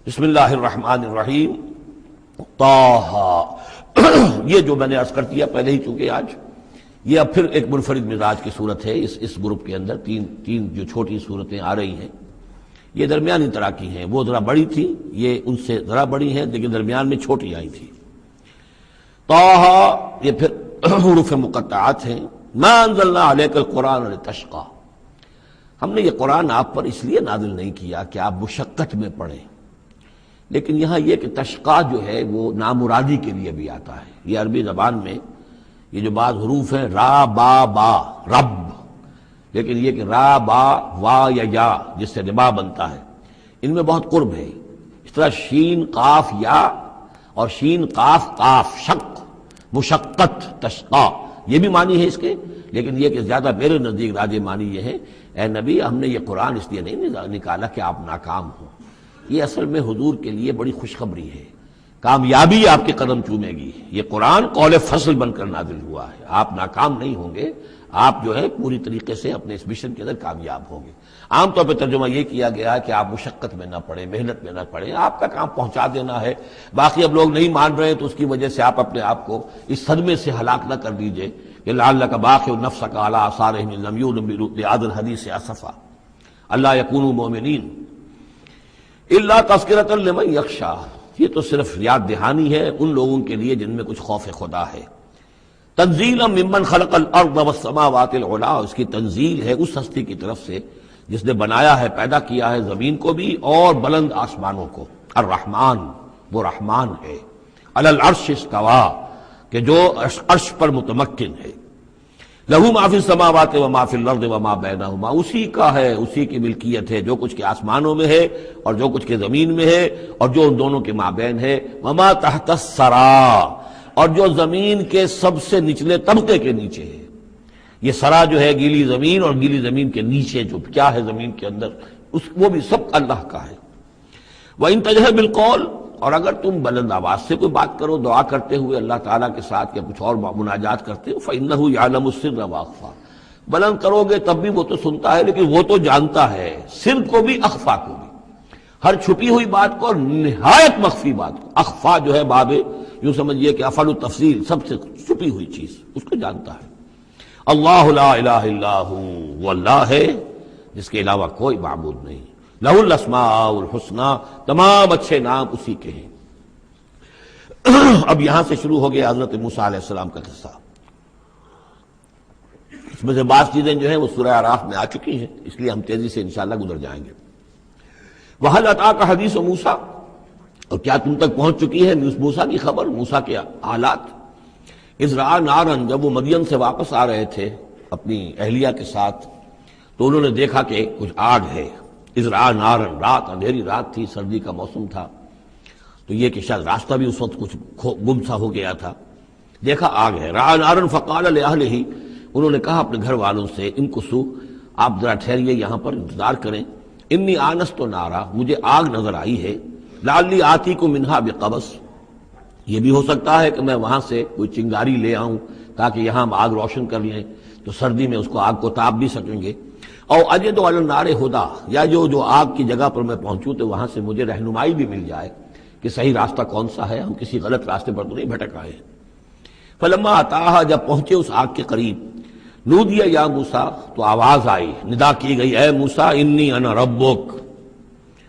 بسم اللہ الرحمن الرحیم طٰ یہ جو میں نے عرض کر دیا پہلے ہی، چونکہ آج یہ اب پھر ایک منفرد مزاج کی صورت ہے اس گروپ کے اندر تین جو چھوٹی صورتیں آ رہی ہیں یہ درمیانی طرح کی ہیں، وہ ذرا بڑی تھی، یہ ان سے ذرا بڑی ہیں لیکن درمیان میں چھوٹی آئی تھی۔ طٰ یہ پھر حروف مقطعات ہیں۔ ما انزلنا علیک القرآن لتشقی، ہم نے یہ قرآن آپ پر اس لیے نازل نہیں کیا کہ آپ مشقت میں پڑھیں، لیکن یہاں یہ کہ تشقا جو ہے وہ نامرادی کے لیے بھی آتا ہے۔ یہ عربی زبان میں یہ جو بعض حروف ہیں را با با رب، لیکن یہ کہ را با وا یا جس سے ربا بنتا ہے، ان میں بہت قرب ہے۔ اس طرح شین قاف یا اور شین قاف قاف شق مشقت تشقا، یہ بھی معنی ہے اس کے، لیکن یہ کہ زیادہ میرے نزدیک راجح معنی یہ ہے، اے نبی ہم نے یہ قرآن اس لیے نہیں نکالا کہ آپ ناکام ہوں، یہ اصل میں حضور کے لیے بڑی خوشخبری ہے، کامیابی آپ کے قدم چومے گی۔ یہ قرآن قول فصل بن کر نازل ہوا ہے، آپ ناکام نہیں ہوں گے، آپ جو ہے پوری طریقے سے اپنے اس مشن کے اندر کامیاب ہوں گے۔ عام طور پہ ترجمہ یہ کیا گیا ہے کہ آپ مشقت میں نہ پڑیں، محنت میں نہ پڑیں، آپ کا کام پہنچا دینا ہے، باقی اب لوگ نہیں مان رہے تو اس کی وجہ سے آپ اپنے آپ کو اس صدمے سے ہلاک نہ کر دیجئے کہ لعلک باخع نفسک علی آثارہم ان لم یؤمنوا بہذا الحدیث اسفا الا یکونوا مؤمنین الا تذکرۃ لمن یخشی، یہ تو صرف یاد دہانی ہے ان لوگوں کے لیے جن میں کچھ خوف خدا ہے۔ تنزیلا ممن خلق الارض والسماوات العلی، اس کی تنزیل ہے اس ہستی کی طرف سے جس نے بنایا ہے، پیدا کیا ہے زمین کو بھی اور بلند آسمانوں کو۔ الرحمن، وہ رحمان ہے، علی العرش استویٰ، کہ جو عرش پر متمکن ہے۔ لہ ما فی السماوات وما فی الارض وما بینہما، اسی کا ہے، اسی کی ملکیت ہے جو کچھ کے آسمانوں میں ہے اور جو کچھ کے زمین میں ہے اور جو ان دونوں کے مابین ہے۔ وما تحت الثری، اور جو زمین کے سب سے نچلے طبقے کے نیچے ہے۔ یہ سرا جو ہے گیلی زمین، اور گیلی زمین کے نیچے جو کیا ہے زمین کے اندر، وہ بھی سب اللہ کا ہے۔ وَإِن تَجْهَرْ بِالْقَوْلِ، اور اگر تم بلند آواز سے کوئی بات کرو دعا کرتے ہوئے اللہ تعالیٰ کے ساتھ یا کچھ اور مناجات کرتے ہو، فَإِنَّهُ يَعْلَمُ السِّرَّ وَأَخْفَى، بلند کرو گے تب بھی وہ تو سنتا ہے، لیکن وہ تو جانتا ہے سر کو بھی اخفا کو بھی، ہر چھپی ہوئی بات کو اور نہایت مخفی بات کو۔ اخفا جو ہے باب یوں سمجھیے کہ افعل التفصیل، سب سے چھپی ہوئی چیز اس کو جانتا ہے۔ اللہ لا الہ الا ہو، وہ اللہ ہے جس کے علاوہ کوئی معبود نہیں۔ لہ الاسماء الحسنی، تمام اچھے نام اسی کے ہیں۔ اب یہاں سے شروع ہو گیا حضرت موسیٰ علیہ السلام کا قصہ۔ اس میں سے بعض چیزیں جو ہیں وہ سورہ اعراف میں آ چکی ہیں، اس لیے ہم تیزی سے انشاءاللہ گزر جائیں گے۔ وَهَلْ أَتَاكَ حَدِيثُ موسیٰ، اور کیا تم تک پہنچ چکی ہے موسیٰ کی خبر، موسیٰ کے حالات۔ اذ رأى نارا، جب وہ مدین سے واپس آ رہے تھے اپنی اہلیہ کے ساتھ تو انہوں نے دیکھا کہ کچھ آگ ہے۔ اذ رأى نارا، رات، اندھیری رات تھی، سردی کا موسم تھا، تو یہ کہ شاید راستہ بھی اس وقت کچھ گم سا ہو گیا تھا۔ دیکھا آگ ہے۔ رأى نارا فقال لأهله، انہوں نے کہا اپنے گھر والوں سے، امکثوا، آپ ذرا ٹھہریے یہاں پر انتظار کریں، انی آنست نارا، مجھے آگ نظر آئی ہے، لعلی آتیکم منہا بقبس، یہ بھی ہو سکتا ہے کہ میں وہاں سے کوئی چنگاری لے آؤں تاکہ یہاں ہم آگ روشن کر لیں تو سردی میں اس کو آگ کو تاپ بھی سکیں گے۔ او اجد علی النار ہدی، یا جو آگ کی جگہ پر میں پہنچوں تو وہاں سے مجھے رہنمائی بھی مل جائے کہ صحیح راستہ کون سا ہے، ہم کسی غلط راستے پر تو نہیں بھٹک آئے ہیں۔ فلما اتاہا، جب پہنچے اس آگ کے قریب، نودی یا موسیٰ، تو آواز آئی، ندا کی گئی، اے موسیٰ انی انا ربک،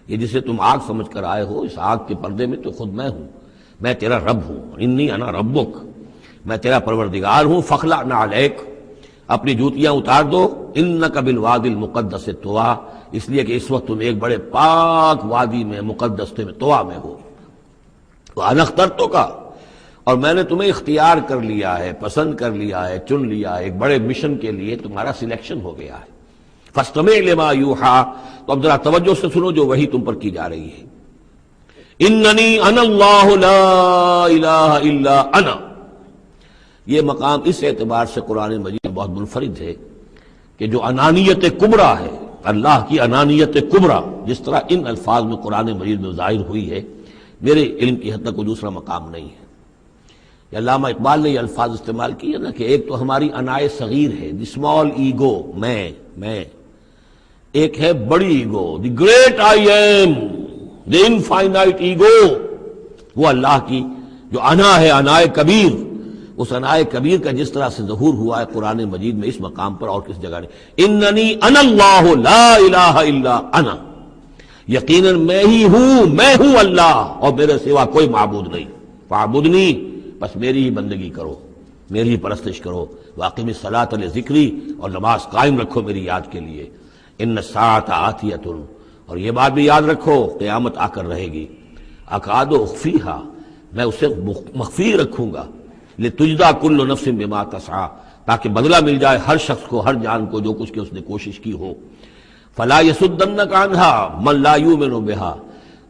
یہ جسے تم آگ سمجھ کر آئے ہو، اس آگ کے پردے میں تو خود میں ہوں، میں تیرا رب ہوں، انی انا ربک، میں تیرا پروردگار ہوں، فاخلع نعلیک، اپنی جوتیاں اتار دو، انک بالوادی المقدس طویٰ، اس لیے کہ اس وقت تم ایک بڑے پاک وادی میں، مقدس میں، طویٰ میں ہو۔ وانا اخترتک، اور میں نے تمہیں اختیار کر لیا ہے، پسند کر لیا ہے، چن لیا ہے، ایک بڑے مشن کے لیے تمہارا سلیکشن ہو گیا ہے۔ فاستمع لما یوحیٰ، تو اب ذرا توجہ سے سنو جو وحی تم پر کی جا رہی ہے۔ اننی انا اللہ لا الہ الا انا، یہ مقام اس اعتبار سے قرآن مجید میں بہت منفرد ہے کہ جو انانیت کبریٰ ہے، اللہ کی انانیت کبریٰ جس طرح ان الفاظ میں قرآن مجید میں ظاہر ہوئی ہے، میرے علم کی حد تک کوئی دوسرا مقام نہیں ہے۔ علامہ اقبال نے یہ الفاظ استعمال کیے نا کہ ایک تو ہماری انائے صغیر ہے، دی اسمال ایگو، میں، ایک ہے بڑی ego, the great I am, the infinite ego، وہ اللہ کی جو انا ہے، انائے کبیر، اس انائے کبیر کا جس طرح سے ظہور ہوا ہے قرآن مجید میں اس مقام پر اور کس جگہ نہیں، اننی انا اللہ لا الہ الا انا، یقیناً میں ہی ہوں، میں ہوں اللہ اور میرے سوا کوئی معبود نہیں، فاعبدنی، بس میری ہی بندگی کرو، میری ہی پرستش کرو، واقم الصلاۃ لذکری، اور نماز قائم رکھو میری یاد کے لیے، ان الساعۃ آتیۃ، اور یہ بات بھی یاد رکھو قیامت آ کر رہے گی، اکاد اخفیہا، میں اسے مخفی رکھوں گا، لتجزا کل نفس بما تسعی، تاکہ بدلہ مل جائے ہر شخص کو، ہر جان کو جو کچھ کہ اس نے کوشش کی ہو، فلا یصدنک عنہا من لا یؤمن بہا،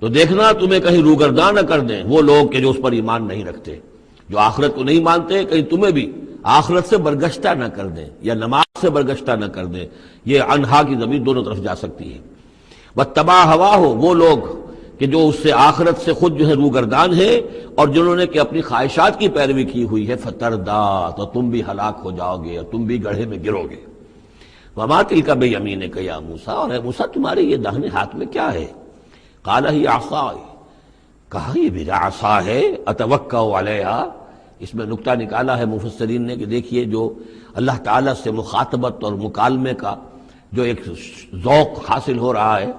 تو دیکھنا تمہیں کہیں روگرداں نہ کر دیں وہ لوگ کہ جو اس پر ایمان نہیں رکھتے، جو آخرت کو نہیں مانتے، کہیں تمہیں بھی آخرت سے برگشتہ نہ کر دیں یا نماز سے برگشتہ نہ کر دیں، یہ انہا کی ضمیر دونوں طرف جا سکتی ہے، واتبع ہواہ، وہ لوگ کہ جو اس سے آخرت سے خود جو ہے روگردان ہے اور جنہوں نے کہ اپنی خواہشات کی پیروی کی ہوئی ہے، فتردا، تو تم بھی ہلاک ہو جاؤ گے اور تم بھی گڑھے میں گرو گے، وما تلک بیمینک یا موسیٰ، اور اے موسیٰ تمہارے یہ داہنے ہاتھ میں کیا ہے، قال ہی عصائی، کہا یہ میرا عصا ہے، اتوکا علیہا، اس میں نکتہ نکالا ہے مفسرین نے کہ دیکھیے جو اللہ تعالیٰ سے مخاطبت اور مکالمے کا جو ایک ذوق حاصل ہو رہا ہے،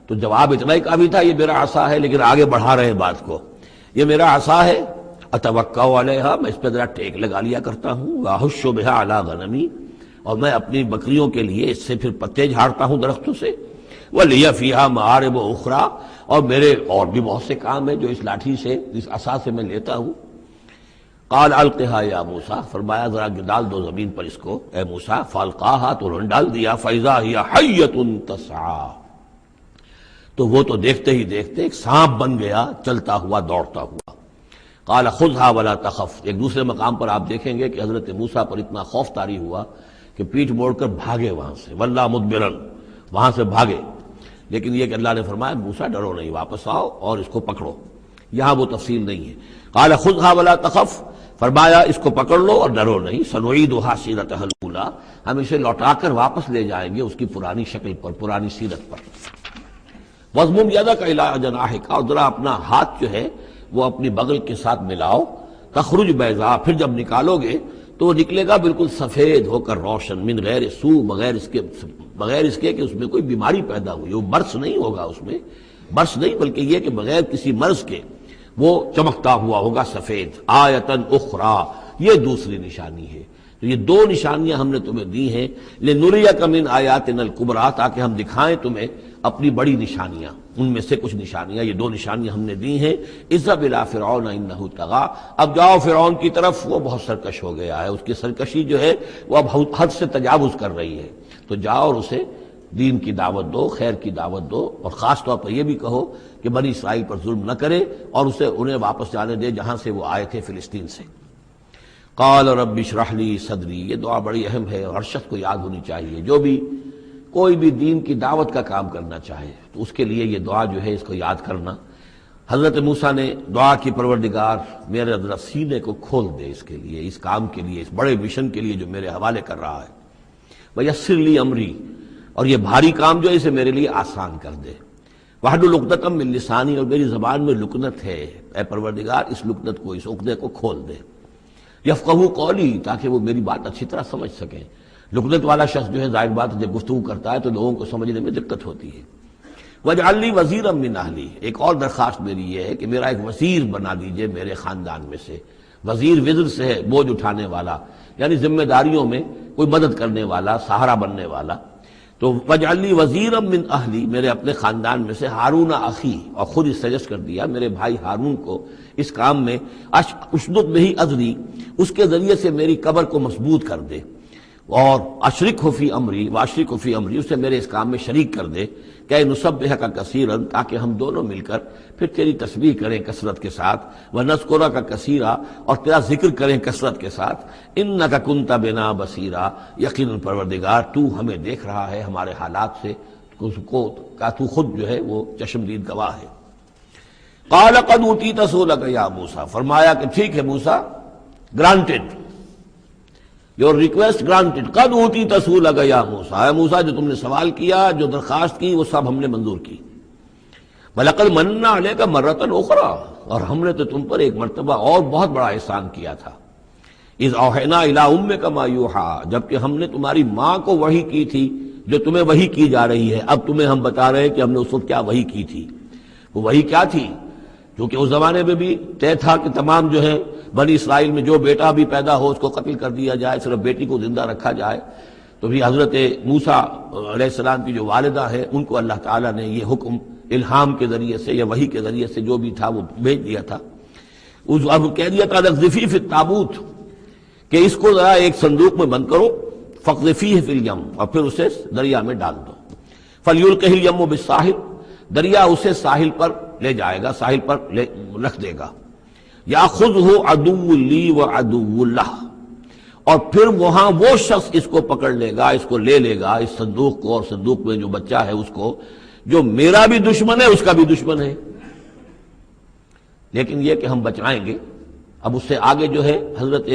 تو جواب اتنا ہی کافی تھا یہ میرا عصا ہے، لیکن آگے بڑھا رہے بات کو، یہ میرا عصا ہے، اتوکا علیہا، میں اس پہ ذرا ٹیک لگا لیا کرتا ہوں، واحش بہا علی غنمی، اور میں اپنی بکریوں کے لیے اس سے پھر پتے جھاڑتا ہوں درختوں سے، وَلِيَ فِيهَا مَآرِبُ أُخْرَى، اور میرے اور بھی بہت سے کام ہیں جو اس لاٹھی سے، اس عصا سے میں لیتا ہوں، قال القها یا موسیٰ، فرمایا ذرا ڈال دو زمین پر اس کو اے موسیٰ، فالقاها، تو انہوں نے ڈال دیا، فَإِذَا هِيَ حَيَّةٌ تَسْعَىٰ، تو وہ تو دیکھتے ہی دیکھتے ایک سانپ بن گیا، چلتا ہوا دوڑتا ہوا، قال خذها ولا تخف، ایک دوسرے مقام پر آپ دیکھیں گے کہ حضرت موسیٰ پر اتنا خوف طاری ہوا کہ پیٹھ موڑ کر بھاگے وہاں سے، وَلَّا مُدْبِرًا، وہاں سے بھاگے، لیکن یہ کہ اللہ نے فرمایا موسیٰ ڈرو نہیں، واپس آؤ اور اس کو پکڑو، یہاں وہ تفصیل نہیں ہے، قال خذها ولا تخف، فرمایا اس کو پکڑ لو اور ڈرو نہیں، سنعیدها سیرتها الاولی، ہم اسے لوٹا کر واپس لے جائیں گے اس کی پرانی شکل پر، پرانی سیرت پر، وَاضْمُمْ يَدَكَ إِلَىٰ جَنَاحِكَ، اور ذرا اپنا ہاتھ جو ہے وہ اپنی بغل کے ساتھ ملاؤ، تخرج بیضاء، پھر جب نکالو گے تو وہ نکلے گا بالکل سفید ہو کر روشن، من غیر سوء، بغیر اس کے کہ اس میں کوئی بیماری پیدا ہوئی، وہ برس نہیں ہوگا اس میں، برس نہیں بلکہ یہ کہ بغیر کسی مرض کے وہ چمکتا ہوا ہوگا سفید، آیتن اخری، یہ دوسری نشانی ہے، تو یہ دو نشانیاں ہم نے تمہیں دی ہیں، لنریک من آیاتنا الکبریٰ، تاکہ ہم دکھائیں تمہیں اپنی بڑی نشانیاں، ان میں سے کچھ نشانیاں، یہ دو نشانیاں ہم نے دی ہیں، اذهب الی فرعون انہ طغیٰ، اب جاؤ فرعون کی طرف، وہ بہت سرکش ہو گیا ہے، اس کی سرکشی جو ہے وہ اب حد سے تجاوز کر رہی ہے، تو جاؤ اور اسے دین کی دعوت دو، خیر کی دعوت دو، اور خاص طور پر یہ بھی کہو کہ بنی اسرائیل پر ظلم نہ کرے اور اسے انہیں واپس جانے دے جہاں سے وہ آئے تھے، فلسطین سے۔ قال رب اشرح لی صدری، یہ دعا بڑی اہم ہے اور ہر شخص کو یاد ہونی چاہیے، جو بھی کوئی بھی دین کی دعوت کا کام کرنا چاہے تو اس کے لیے یہ دعا جو ہے اس کو یاد کرنا۔ حضرت موسیٰ نے دعا کی، پروردگار میرے ذرا سینے کو کھول دے اس کے لیے، اس کام کے لیے، اس بڑے مشن کے لیے جو میرے حوالے کر رہا ہے، وَيَسِّرْ لِي أَمْرِي، اور یہ بھاری کام جو ہے اسے میرے لیے آسان کر دے، وَاحْلُلْ عُقْدَةً مِّن لِّسَانِي، اور میری زبان میں لکنت ہے، اے پروردگار اس لکنت کو، اس عقدے کو کھول دے، یفقہوا قولی، تاکہ وہ میری بات اچھی طرح سمجھ سکیں، لکنت والا شخص جو ہے ظاہر بات جب گفتگو کرتا ہے تو لوگوں کو سمجھنے میں دقت ہوتی ہے۔ وَاجْعَلْ لِي وَزِيرًا مِّنْ أَهْلِي، ایک اور درخواست میری یہ ہے کہ میرا ایک وزیر بنا دیجئے میرے خاندان میں سے، وزیر وزر سے ہے بوجھ اٹھانے والا، یعنی ذمہ داریوں میں کوئی مدد کرنے والا، سہارا بننے والا، تو وَاجْعَلْ لِي وَزِيرًا مِّنْ أَهْلِي، میرے اپنے خاندان میں سے ہارون اخی، اور خود اس سجیسٹ کر دیا میرے بھائی ہارون کو اس کام میں، اشدد بہ اذری، اس کے ذریعے سے میری قبر کو مضبوط کر دے، اور اشرکہ فی امری، واشرکہ فی امری، اسے میرے اس کام میں شریک کر دے، کہ نسبحک کثیرا، تاکہ ہم دونوں مل کر پھر تیری تسبیح کریں کثرت کے ساتھ، ونذکرک کثیرا، اور تیرا ذکر کریں کثرت کے ساتھ، انک کنت بنا بصیرا، یقیناً پروردگار تو ہمیں دیکھ رہا ہے ہمارے حالات سے، کا تو خود جو ہے وہ چشمدید گواہ ہے۔ قال قد اوتیت سؤلک یا موسیٰ، فرمایا کہ ٹھیک ہے موسیٰ، گرانٹڈ، یور ریکویسٹ گرانٹڈ، قد اوتیت سؤلک یا موسیٰ، اے موسیٰ جو تم نے سوال کیا، جو درخواست کی، وہ سب ہم نے منظور کی۔ وَلَقَدْ مَنَّا عَلَيْكَ مَرَّةً أُخْرَىٰ، اور ہم نے تو تم پر ایک مرتبہ اور بہت بڑا احسان کیا تھا. اِذْ أَوْحَيْنَا إِلَىٰ أُمِّكَ مَا يُوحَىٰ، جبکہ ہم نے تمہاری ماں کو وحی کی تھی جو تمہیں وحی کی جا رہی ہے. اب تمہیں ہم بتا رہے ہیں کہ ہم نے اس وقت کیا وحی کی تھی. وہ وحی کیا تھی؟ کیونکہ اس زمانے میں بھی طے تھا کہ تمام جو ہے بنی اسرائیل میں جو بیٹا بھی پیدا ہو اس کو قتل کر دیا جائے، صرف بیٹی کو زندہ رکھا جائے. تو بھی حضرت موسیٰ علیہ السلام کی جو والدہ ہے ان کو اللہ تعالیٰ نے یہ حکم الہام کے ذریعے سے یا وحی کے ذریعے سے جو بھی تھا وہ بھیج دیا تھا. اب کہہ دیا تھا اقذفیہ فی التابوت، کہ اس کو ذرا ایک صندوق میں بند کرو، فاقذفیہ فی الیم، اور پھر اسے دریا میں ڈال دو. فلیلقہ الیم بالساحل، دریا اسے ساحل پر لے جائے گا، ساحل پر رکھ دے گا. یاخذہ عدو لی وعدو لہ، اور پھر وہاں وہ شخص اس کو پکڑ لے گا، اس کو لے لے گا، اس صندوق کو، اور صندوق میں جو بچہ ہے اس کو، جو میرا بھی دشمن ہے اس کا بھی دشمن ہے. لیکن یہ کہ ہم بچائیں گے. اب اس سے آگے جو ہے حضرت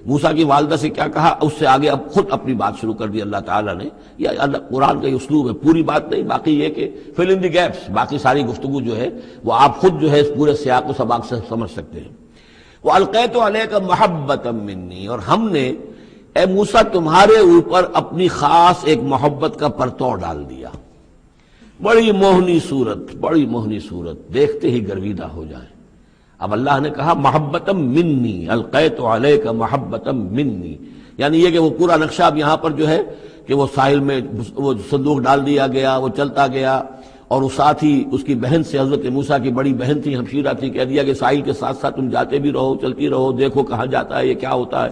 موسیٰ کی والدہ سے کیا کہا، اس سے آگے اب خود اپنی بات شروع کر دی اللہ تعالیٰ نے. یا اللہ قرآن کا یہ اسلوب ہے، پوری بات نہیں، باقی یہ کہ فل ان دی گیپس، باقی ساری گفتگو جو ہے وہ آپ خود جو ہے اس پورے سیاق و سباق سے سمجھ سکتے ہیں. وَأَلْقَيْتُ عَلَيْكَ مَحَبَّةً مِّنِّي، اور ہم نے اے موسیٰ تمہارے اوپر اپنی خاص ایک محبت کا پرتو ڈال دیا. بڑی موہنی صورت، بڑی موہنی صورت، دیکھتے ہی گرویدہ ہو جائیں. اب اللہ نے کہا محبتم منی، القیت علیک محبتم منی، یعنی یہ کہ وہ پورا نقشہ اب یہاں پر جو ہے کہ وہ ساحل میں وہ صندوق ڈال دیا گیا، وہ چلتا گیا، اور اس ساتھ ہی اس کی بہن سے، حضرت موسیٰ کی بڑی بہن تھی، ہمشیرہ تھی، کہہ دیا کہ ساحل کے ساتھ ساتھ تم جاتے بھی رہو، چلتی رہو، دیکھو کہاں جاتا ہے، یہ کیا ہوتا ہے.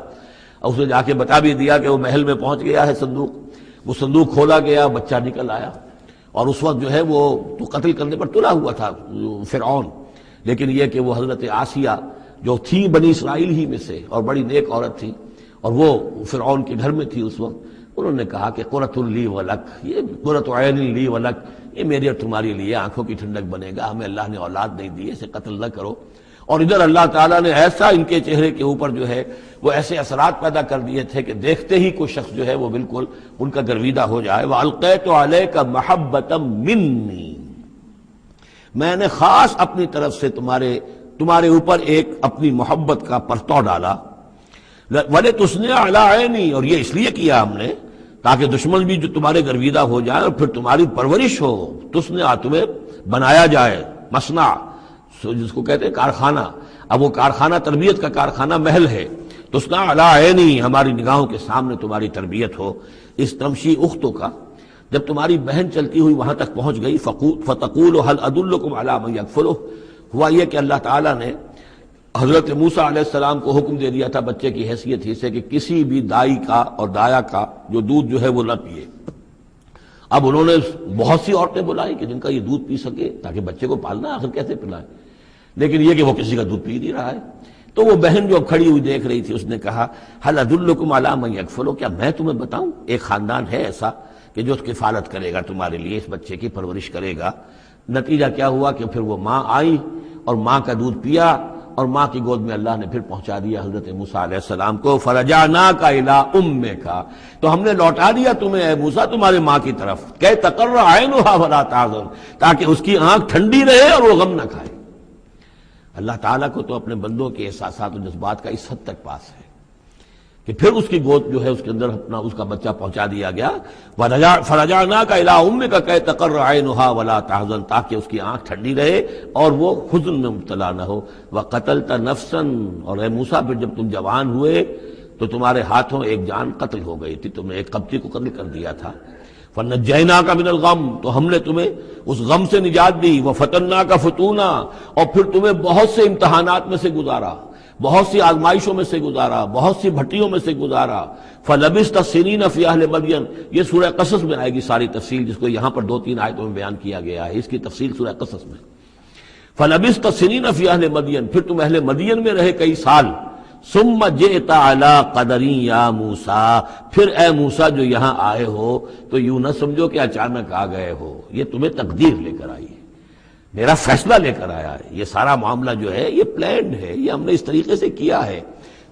اور اس نے جا کے بتا بھی دیا کہ وہ محل میں پہنچ گیا ہے صندوق. وہ صندوق کھولا گیا، بچہ نکل آیا، اور اس وقت جو ہے وہ تو قتل کرنے پر تلا ہوا تھا فرعون. لیکن یہ کہ وہ حضرت آسیہ جو تھی بنی اسرائیل ہی میں سے اور بڑی نیک عورت تھی، اور وہ فرعون کے گھر میں تھی اس وقت، انہوں نے کہا کہ قرۃ لی ولک، یہ قرۃ عین لی ولک، یہ میری اور تمہاری لیے آنکھوں کی ٹھنڈک بنے گا، ہمیں اللہ نے اولاد نہیں دی، اسے قتل نہ کرو. اور ادھر اللہ تعالیٰ نے ایسا ان کے چہرے کے اوپر جو ہے وہ ایسے اثرات پیدا کر دیے تھے کہ دیکھتے ہی کوئی شخص جو ہے وہ بالکل ان کا گرویدہ ہو جائے. وَأَلْقَيْتُ عَلَيْكَ مَحَبَّةً مِّنِّي، میں نے خاص اپنی طرف سے تمہارے اوپر ایک اپنی محبت کا پرتو ڈالا. وَلِتُصْنِعَ عَلَىٰ عَيْنِي، اور یہ اس لیے کیا ہم نے تاکہ دشمن بھی جو تمہارے گرویدہ ہو جائے اور پھر تمہاری پرورش ہو. تُصْنِعَ، تمہیں بنایا جائے، مصنع جس کو کہتے ہیں کارخانہ. اب وہ کارخانہ تربیت کا کارخانہ محل ہے. تُصْنَعَ عَلَىٰ عَيْنِي، ہماری نگاہوں کے سامنے تمہاری تربیت ہو. اس تمشی اختوں کا جب تمہاری بہن چلتی ہوئی وہاں تک پہنچ گئی، فَتَقُولُ هَلْ أَدُلُّكُمْ عَلَىٰ مَن يَكْفُلُهُ، ہوا یہ کہ اللہ تعالیٰ نے حضرت موسیٰ علیہ السلام کو حکم دے دیا تھا بچے کی حیثیت ہی سے کہ کسی بھی دائی کا اور دایا کا جو دودھ جو ہے وہ نہ پیے. اب انہوں نے بہت سی عورتیں بلائی کہ جن کا یہ دودھ پی سکے تاکہ بچے کو پالنا آخر کیسے پلائیں، لیکن یہ کہ وہ کسی کا دودھ پی نہیں رہا ہے. تو وہ بہن جو کھڑی ہوئی دیکھ رہی تھی اس نے کہا هَلْ أَدُلُّكُمْ عَلَىٰ مَن يَكْفُلُهُ، کیا میں تمہیں بتاؤں ایک خاندان ہے ایسا کہ جو کفالت کرے گا تمہارے لیے، اس بچے کی پرورش کرے گا. نتیجہ کیا ہوا کہ پھر وہ ماں آئی اور ماں کا دودھ پیا، اور ماں کی گود میں اللہ نے پھر پہنچا دیا حضرت موسیٰ علیہ السلام کو. فَرَجَعْنَاكَ إِلَىٰ أُمِّكَ، تو ہم نے لوٹا دیا تمہیں اے موسیٰ تمہارے ماں کی طرف. کہ تقر عینها ولا تحزن، تاکہ اس کی آنکھ ٹھنڈی رہے اور وہ غم نہ کھائے. اللہ تعالیٰ کو تو اپنے بندوں کے احساسات و جذبات کا اس حد تک پاس ہے کہ پھر اس کی گود جو ہے اس کے اندر اپنا اس کا بچہ پہنچا دیا گیا. فَرَجَعْنَاكَ إِلَىٰ أُمِّكَ كَيْ تَقَرَّ عَيْنُهَا وَلَا تَحْزَنْ، تاکہ اس کی آنکھ ٹھنڈی رہے اور وہ حزن میں مبتلا نہ ہو. وَقَتَلْتَ نَفْسًا، اور اے موسیٰ پھر جب تم جوان ہوئے تو تمہارے ہاتھوں ایک جان قتل ہو گئی تھی، تم نے ایک قبطی کو قتل کر دیا تھا. فَنَجَّيْنَاكَ مِنَ الْغَمِّ، تو ہم نے تمہیں اس غم سے نجات دی. وَفَتَنَّاكَ فُتُونًا، اور پھر تمہیں بہت سے امتحانات میں سے گزارا، بہت سی آزمائشوں میں سے گزارا، بہت سی بھٹیوں میں سے گزارا. فَلَبِثْتَ سِنِينَ فِي أَهْلِ مَدْيَنَ، یہ سورہ قصص میں آئے گی ساری تفصیل، جس کو یہاں پر 2-3 آیتوں میں بیان کیا گیا ہے، اس کی تفصیل سورہ قصص میں. فَلَبِثْتَ سِنِينَ فِي أَهْلِ مَدْيَنَ، پھر تم اہل مدین میں رہے کئی سال. ثُمَّ جِئْتَ عَلَىٰ قَدَرٍ يَا موسیٰ، پھر اے موسیٰ جو یہاں آئے ہو تو یوں نہ سمجھو کہ اچانک آ گئے ہو، یہ تمہیں تقدیر لے کر آئی ہے، میرا فیصلہ لے کر آیا ہے. یہ سارا معاملہ جو ہے یہ پلانڈ ہے، یہ ہم نے اس طریقے سے کیا ہے.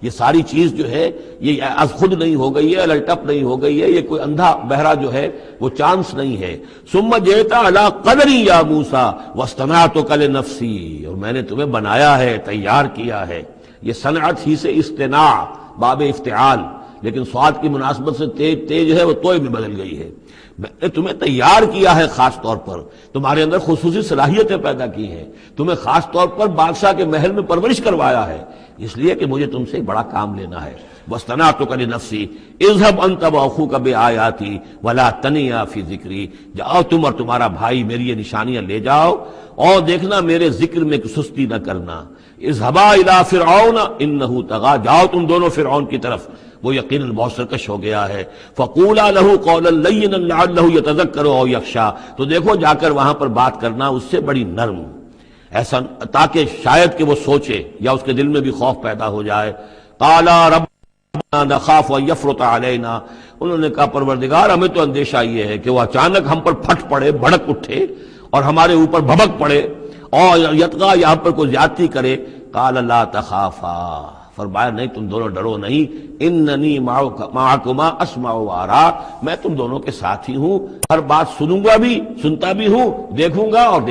یہ ساری چیز جو ہے یہ از خود نہیں ہو گئی ہے، الٹپ نہیں ہو گئی ہے، یہ کوئی اندھا بہرا جو ہے وہ چانس نہیں ہے۔ ثم جئت علی قدری یا موسیٰ واصطنعتک لنفسی، اور میں نے تمہیں بنایا ہے، تیار کیا ہے۔ یہ صنعت ہی سے اصطناع باب افتعال، لیکن سواد کی مناسبت سے تیج ہے وہ توئے میں بدل گئی ہے۔ میں نے تمہیں تیار کیا ہے، خاص طور پر تمہارے اندر خصوصی صلاحیتیں پیدا کی ہیں، تمہیں خاص طور پر بادشاہ کے محل میں پرورش کروایا ہے، اس لیے کہ مجھے تم سے ایک بڑا کام لینا ہے۔ واصطنعتک لنفسی اذهب انت واخوک بآیاتی ولا تنیا فی ذکری، جاؤ تم اور تمہارا بھائی میری یہ نشانیاں لے جاؤ اور دیکھنا میرے ذکر میں سستی نہ کرنا۔ اذهبا الی فرعون انہ طغی، جاؤ تم دونوں فرعون کی طرف، وہ یقیناً بہت سرکش ہو گیا ہے۔ فقولا لہ قولا لینا لعلہ یتذکر او یخشی، تو دیکھو جا کر وہاں پر بات کرنا اس سے بڑی نرم، ایسا تاکہ شاید کہ وہ سوچے یا اس کے دل میں بھی خوف پیدا ہو جائے۔ قالا ربنا نخاف ان یفرط علینا، انہوں نے کہا پروردگار ہمیں تو اندیشہ یہ ہے کہ وہ اچانک ہم پر پھٹ پڑے، بھڑک اٹھے اور ہمارے اوپر بھبک پڑے اور یتغا یہاں پر کوئی زیادتی کرے۔ قال لا تخافا، فرمایا نہیں تم دونوں ڈرو نہیں، اننی معکما اسمع وارا، میں تم دونوں کے ساتھ ہی ہوں، ہر بات سنوں گا بھی، سنتا بھی ہوں، دیکھوں گا اور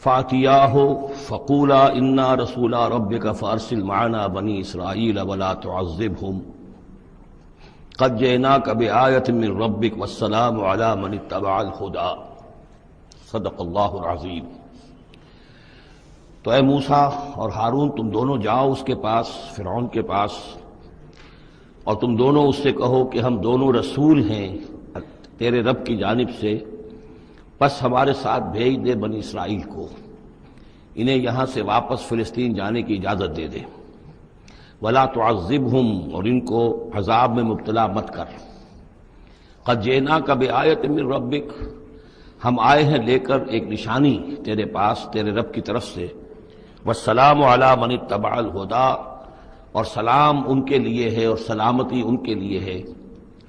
فاتیاہ فقولا انا رسولا ربک فارسل معنا بنی اسرائیل ولا تعذبہم قد جئناک بآیۃ من ربک والسلام علی من اتبع الہدی، صدق اللہ العظیم۔ تو اے موسیٰ اور ہارون تم دونوں جاؤ اس کے پاس، فرعون کے پاس، اور تم دونوں اس سے کہو کہ ہم دونوں رسول ہیں تیرے رب کی جانب سے، بس ہمارے ساتھ بھیج دے بنی اسرائیل کو، انہیں یہاں سے واپس فلسطین جانے کی اجازت دے دے، ولا تعذبہم، اور ان کو عذاب میں مبتلا مت کر، قد جئناک بآیۃ من ربک، ہم آئے ہیں لے کر ایک نشانی تیرے پاس تیرے رب کی طرف سے، والسلام علی من اتبع الہدی، اور سلام ان کے لیے ہے اور سلامتی ان کے لیے ہے،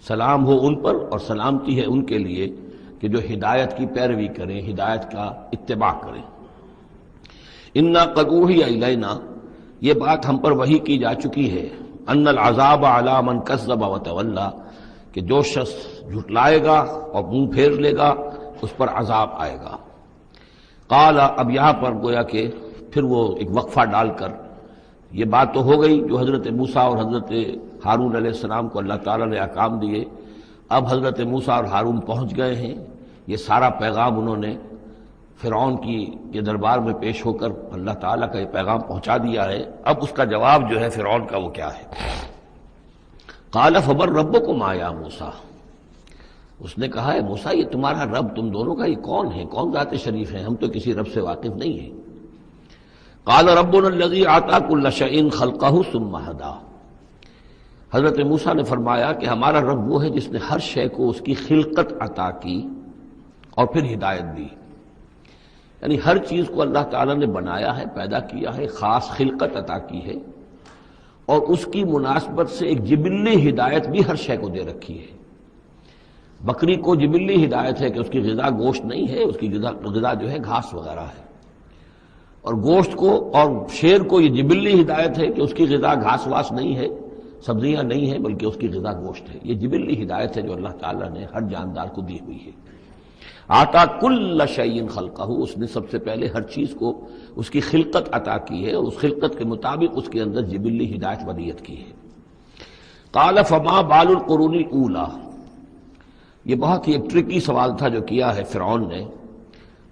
سلام ہو ان پر اور سلامتی ہے ان کے لیے کہ جو ہدایت کی پیروی کریں، ہدایت کا اتباع کریں۔ انا قد اوحی الینا، یہ بات ہم پر وحی کی جا چکی ہے، ان العذاب علی من کذب وتولی، کہ جو شخص جھٹلائے گا اور منہ پھیر لے گا اس پر عذاب آئے گا۔ قال، اب یہاں پر گویا کہ پھر وہ ایک وقفہ ڈال کر یہ بات تو ہو گئی جو حضرت موسیٰ اور حضرت ہارون علیہ السلام کو اللہ تعالیٰ نے احکام دیے، اب حضرت موسیٰ اور ہارون پہنچ گئے ہیں، یہ سارا پیغام انہوں نے فرعون کے دربار میں پیش ہو کر اللہ تعالیٰ کا یہ پیغام پہنچا دیا ہے۔ اب اس کا جواب جو ہے فرعون کا وہ کیا ہے؟ قال فمن ربکم یا موسیٰ، اس نے کہا ہے موسیٰ یہ تمہارا رب تم دونوں کا یہ کون ہے، کون ذات شریف ہے، ہم تو کسی رب سے واقف نہیں ہیں۔ قال ربنا الذی اعطی کل شیء خلقہ ثم ہدی، حضرت موسیٰ نے فرمایا کہ ہمارا رب وہ ہے جس نے ہر شے کو اس کی خلقت عطا کی اور پھر ہدایت دی، یعنی ہر چیز کو اللہ تعالیٰ نے بنایا ہے، پیدا کیا ہے، خاص خلقت عطا کی ہے، اور اس کی مناسبت سے ایک جبلی ہدایت بھی ہر شے کو دے رکھی ہے۔ بکری کو جبلی ہدایت ہے کہ اس کی غذا گوشت نہیں ہے، اس کی غذا جو ہے گھاس وغیرہ ہے، اور گوشت کو اور شیر کو یہ جبلی ہدایت ہے کہ اس کی غذا گھاس واس نہیں ہے، سبزیاں نہیں ہیں، بلکہ اس کی غذا گوشت ہے۔ یہ جبلی ہدایت ہے جو اللہ تعالیٰ نے ہر جاندار کو دی ہوئی ہے۔ آتا کل شیء خلقہ، اس نے سب سے پہلے ہر چیز کو اس کی خلقت عطا کی ہے اور اس خلقت کے مطابق اس کے اندر جبلی ہدایت ودیت کی ہے۔ قال فما بال القرون الاولی، یہ بہت ہی ایک ٹرکی سوال تھا جو کیا ہے فرعون نے۔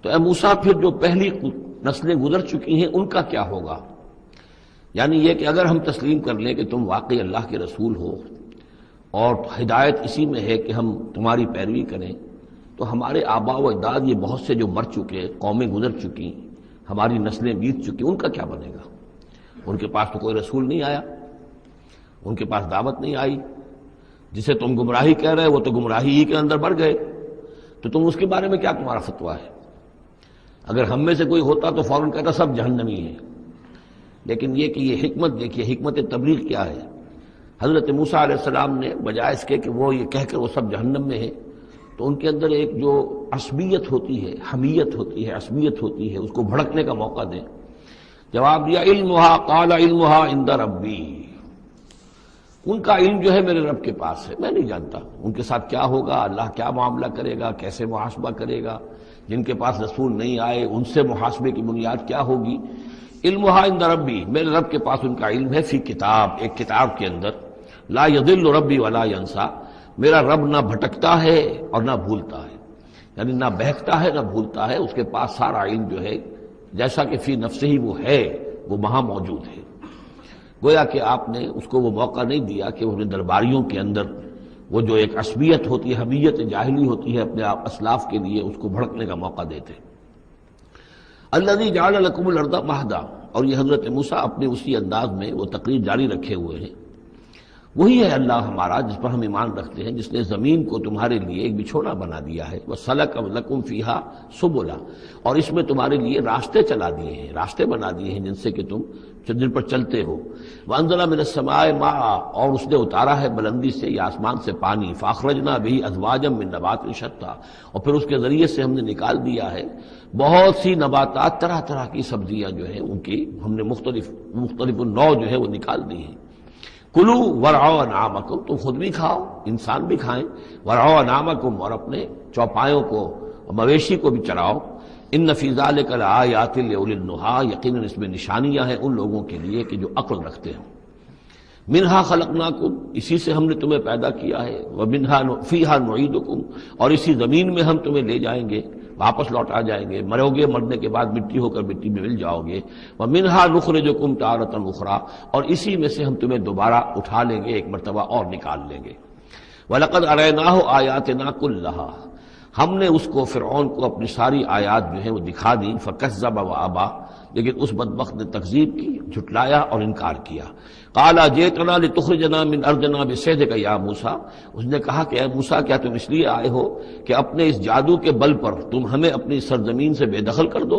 تو اے موسیٰ پھر جو پہلی نسلیں گزر چکی ہیں ان کا کیا ہوگا؟ یعنی یہ کہ اگر ہم تسلیم کر لیں کہ تم واقعی اللہ کے رسول ہو اور ہدایت اسی میں ہے کہ ہم تمہاری پیروی کریں، تو ہمارے آباء و اجداد یہ بہت سے جو مر چکے، قومیں گزر چکی، ہماری نسلیں بیت چکی، ان کا کیا بنے گا؟ ان کے پاس تو کوئی رسول نہیں آیا، ان کے پاس دعوت نہیں آئی، جسے تم گمراہی کہہ رہے وہ تو گمراہی ہی کے اندر بڑھ گئے، تو تم اس کے بارے میں کیا تمہارا فتویٰ ہے؟ اگر ہم میں سے کوئی ہوتا تو فوراً کہتا سب جہنمی ہیں، لیکن یہ کہ یہ حکمت دیکھیے، حکمت تبلیغ کیا ہے۔ حضرت موسیٰ علیہ السلام نے بجائے اس کے کہ وہ یہ کہہ کر وہ سب جہنم میں ہیں، تو ان کے اندر ایک جو عصبیت ہوتی ہے، حمیت ہوتی ہے، عصبیت ہوتی ہے، اس کو بھڑکنے کا موقع دیں۔ جواب دیا علمھا، قال علمھا عند ربی، ان کا علم جو ہے میرے رب کے پاس ہے، میں نہیں جانتا ان کے ساتھ کیا ہوگا، اللہ کیا معاملہ کرے گا، کیسے محاسبہ کرے گا، جن کے پاس رسول نہیں آئے ان سے محاسبے کی بنیاد کیا ہوگی۔ علمھا عند ربی، میرے رب کے پاس ان کا علم ہے، فی کتاب، ایک کتاب کے اندر، لا یضل ربی ولا ینسا، میرا رب نہ بھٹکتا ہے اور نہ بھولتا ہے، یعنی نہ بہکتا ہے نہ بھولتا ہے، اس کے پاس سارا علم جو ہے جیسا کہ فی نفسہ ہی وہ ہے، وہ وہاں موجود ہے۔ گویا کہ آپ نے اس کو وہ موقع نہیں دیا کہ انہیں درباریوں کے اندر وہ جو ایک عصبیت ہوتی ہے، حمیت جاہلی ہوتی ہے اپنے اسلاف کے لیے، اس کو بھڑکنے کا موقع دیتے۔ الذی جعل لکم الارض مہدا، اور یہ حضرت موسیٰ اپنے اسی انداز میں وہ تقریر جاری رکھے ہوئے ہیں۔ وہی ہے اللہ ہمارا جس پر ہم ایمان رکھتے ہیں، جس نے زمین کو تمہارے لیے ایک بچھونا بنا دیا ہے، وَسَلَكَ لَكُمْ فِيهَا سُبُلًا، اور اس میں تمہارے لیے راستے چلا دیے ہیں، راستے بنا دیے ہیں جن پر چلتے ہو۔ وَأَنزَلَ مِنَ السَّمَاءِ مَاءً، اور اس نے اتارا ہے بلندی سے یا آسمان سے پانی، فَأَخْرَجْنَا بِهِ أَزْوَاجًا مِّن نَبَاتٍ شَتَّىٰ، اور پھر اس کے ذریعے سے ہم نے نکال دیا ہے بہت سی نباتات، طرح طرح کی سبزیاں جو ہیں ان کی ہم نے مختلف نوع جو ہے وہ نکال دی ہیں۔ کلو ورعوا انعامکم، تم خود بھی کھاؤ، انسان بھی کھائیں، ورعوا انعامکم، اور اپنے چوپایوں کو مویشی کو بھی چراؤ۔ ان فی ذلک لآیات لأولی النہی، یقیناً اس میں نشانیاں ہیں ان لوگوں کے لیے کہ جو عقل رکھتے ہیں۔ منہا خلقناکم، اسی سے ہم نے تمہیں پیدا کیا ہے، ومنہا فیہا نعیدکم، اور اسی زمین میں ہم تمہیں لے جائیں گے، واپس لوٹا جائیں گے، مرو گے، مرنے کے بعد مٹی ہو کر مٹی میں مل جاؤ گے۔ ومنہا نخرجکم تارۃ اخری، اور اسی میں سے ہم تمہیں دوبارہ اٹھا لیں گے، ایک مرتبہ اور نکال لیں گے۔ وَلَقَدْ أَرَيْنَاهُ آيَاتِنَا كُلَّهَا، ہم نے اس کو فرعون کو اپنی ساری آیات جو ہیں وہ دکھا دی، فَكَذَّبَ وَأَبَى، لیکن اس بدبخت نے تکذیب کی، جھٹلایا اور انکار کیا۔ قَالَ جِئْتَنَا لِتُخْرِجَنَا مِنْ أَرْضِنَا بِسِحْرِكَ يَا موسیٰ، اس نے کہا کہ اے موسیٰ کیا تم اس لیے آئے ہو کہ اپنے اس جادو کے بل پر تم ہمیں اپنی سرزمین سے بے دخل کر دو؟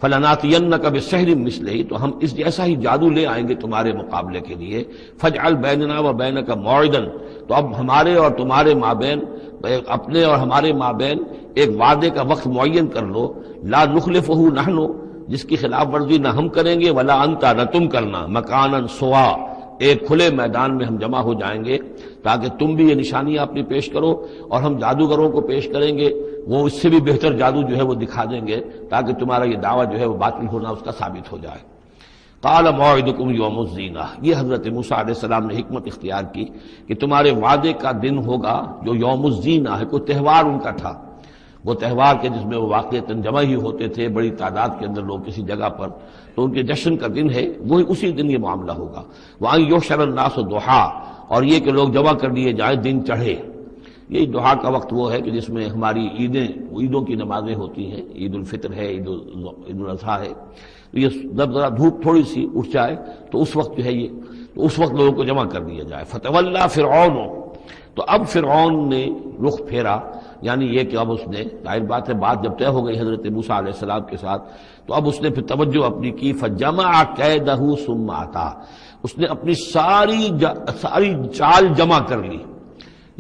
فَلَنَأْتِيَنَّكَ بِسِحْرٍ مِّثْلِهِ، تو ہم اس جیسا ہی جادو لے آئیں گے تمہارے مقابلے کے لیے۔ فَاجْعَلْ بَيْنَنَا وَبَيْنَكَ مَوْعِدًا، تو اب ہمارے اور تمہارے مابین، اپنے اور ہمارے مابین ایک وعدے کا وقت معین کر لو، لا نخلفہ نحن، جس کی خلاف ورزی نہ ہم کریں گے، ولا انت، نہ تم کرنا، مکانن سوا، ایک کھلے میدان میں ہم جمع ہو جائیں گے تاکہ تم بھی یہ نشانیاں اپنی پیش کرو اور ہم جادوگروں کو پیش کریں گے، وہ اس سے بھی بہتر جادو جو ہے وہ دکھا دیں گے تاکہ تمہارا یہ دعویٰ جو ہے وہ باطل ہونا اس کا ثابت ہو جائے۔ قال موعدکم یوم الزینہ، یہ حضرت موسیٰ علیہ السلام نے حکمت اختیار کی کہ تمہارے وعدے کا دن ہوگا جو یوم الزینہ ہے، کوئی تہوار ان کا تھا، وہ تہوار کے جس میں وہ واقعتاً جمع ہی ہوتے تھے بڑی تعداد کے اندر لوگ کسی جگہ پر، تو ان کے جشن کا دن ہے، وہی اسی دن یہ معاملہ ہوگا۔ وَأَن يُحْشَرَ النَّاسُ ضُحًى، اور یہ کہ لوگ جمع کر لیے جائیں دن چڑھے۔ یہ دعا کا وقت وہ ہے کہ جس میں ہماری عیدوں کی نمازیں ہوتی ہیں، عید الفطر ہے، عید الاضحیٰ ہے، تو یہ جب ذرا دھوپ تھوڑی سی اٹھ جائے تو اس وقت جو ہے یہ، تو اس وقت لوگوں کو جمع کر دیا جائے۔ فَتَوَلَّىٰ فِرْعَوْنُ، تو اب فرعون نے رخ پھیرا، یعنی یہ کہ اب اس نے، ظاہر بات ہے بات جب طے ہو گئی حضرت موسیٰ علیہ السلام کے ساتھ، تو اب اس نے پھر توجہ اپنی کی، فَجَمَعَ كَيْدَهُ ثُمَّ أَتَىٰ، اس نے اپنی ساری چال جمع کر لی،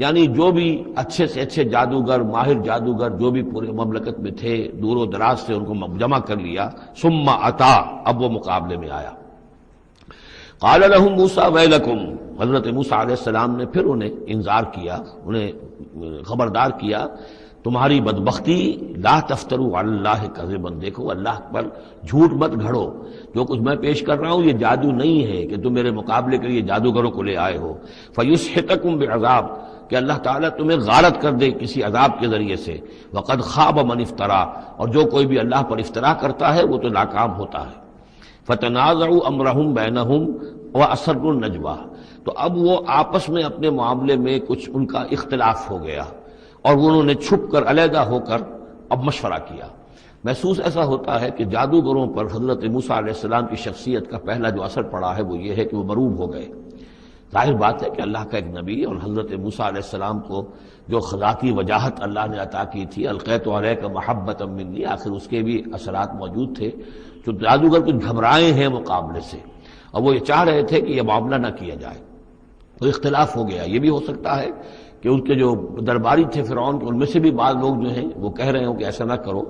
یعنی جو بھی اچھے سے اچھے جادوگر، ماہر جادوگر جو بھی پورے مملکت میں تھے، دور و دراز سے ان کو جمع کر لیا۔ ثُمَّ أَتَىٰ، اب وہ مقابلے میں آیا۔ قال لهم موسیٰ ویلکم، حضرت موسیٰ علیہ السلام نے پھر انہیں انذار کیا، انہیں خبردار کیا، تمہاری بدبختی، لا تفتروا علی اللہ کذبا، دیکھو اللہ پر جھوٹ مت گھڑو، جو کچھ میں پیش کر رہا ہوں یہ جادو نہیں ہے کہ تم میرے مقابلے کے لیے جادوگروں کو لے آئے ہو۔ فیسحتکم بعذاب، کہ اللہ تعالیٰ تمہیں غارت کر دے کسی عذاب کے ذریعے سے۔ وقد خاب من افترا، اور جو کوئی بھی اللہ پر افترا کرتا ہے وہ تو ناکام ہوتا ہے۔ فتنازعوا امرهم بینہم واسروا النجوى، تو اب وہ آپس میں اپنے معاملے میں کچھ ان کا اختلاف ہو گیا اور انہوں نے چھپ کر، علیحدہ ہو کر اب مشورہ کیا۔ محسوس ایسا ہوتا ہے کہ جادوگروں پر حضرت موسیٰ علیہ السلام کی شخصیت کا پہلا جو اثر پڑا ہے وہ یہ ہے کہ وہ مروب ہو گئے۔ ظاہر بات ہے کہ اللہ کا ایک نبی اور حضرت موسیٰ علیہ السلام کو جو ذاتی وجاہت اللہ نے عطا کی تھی، القیت علیک محبۃ منی، آخر اس کے بھی اثرات موجود تھے، جو جادوگر کچھ گھبرائے ہیں مقابلے سے، اور وہ یہ چاہ رہے تھے کہ یہ معاملہ نہ کیا جائے، تو اختلاف ہو گیا۔ یہ بھی ہو سکتا ہے کہ ان کے جو درباری تھے فرعون کے، ان میں سے بھی بعض لوگ جو ہیں وہ کہہ رہے ہوں کہ ایسا نہ کرو۔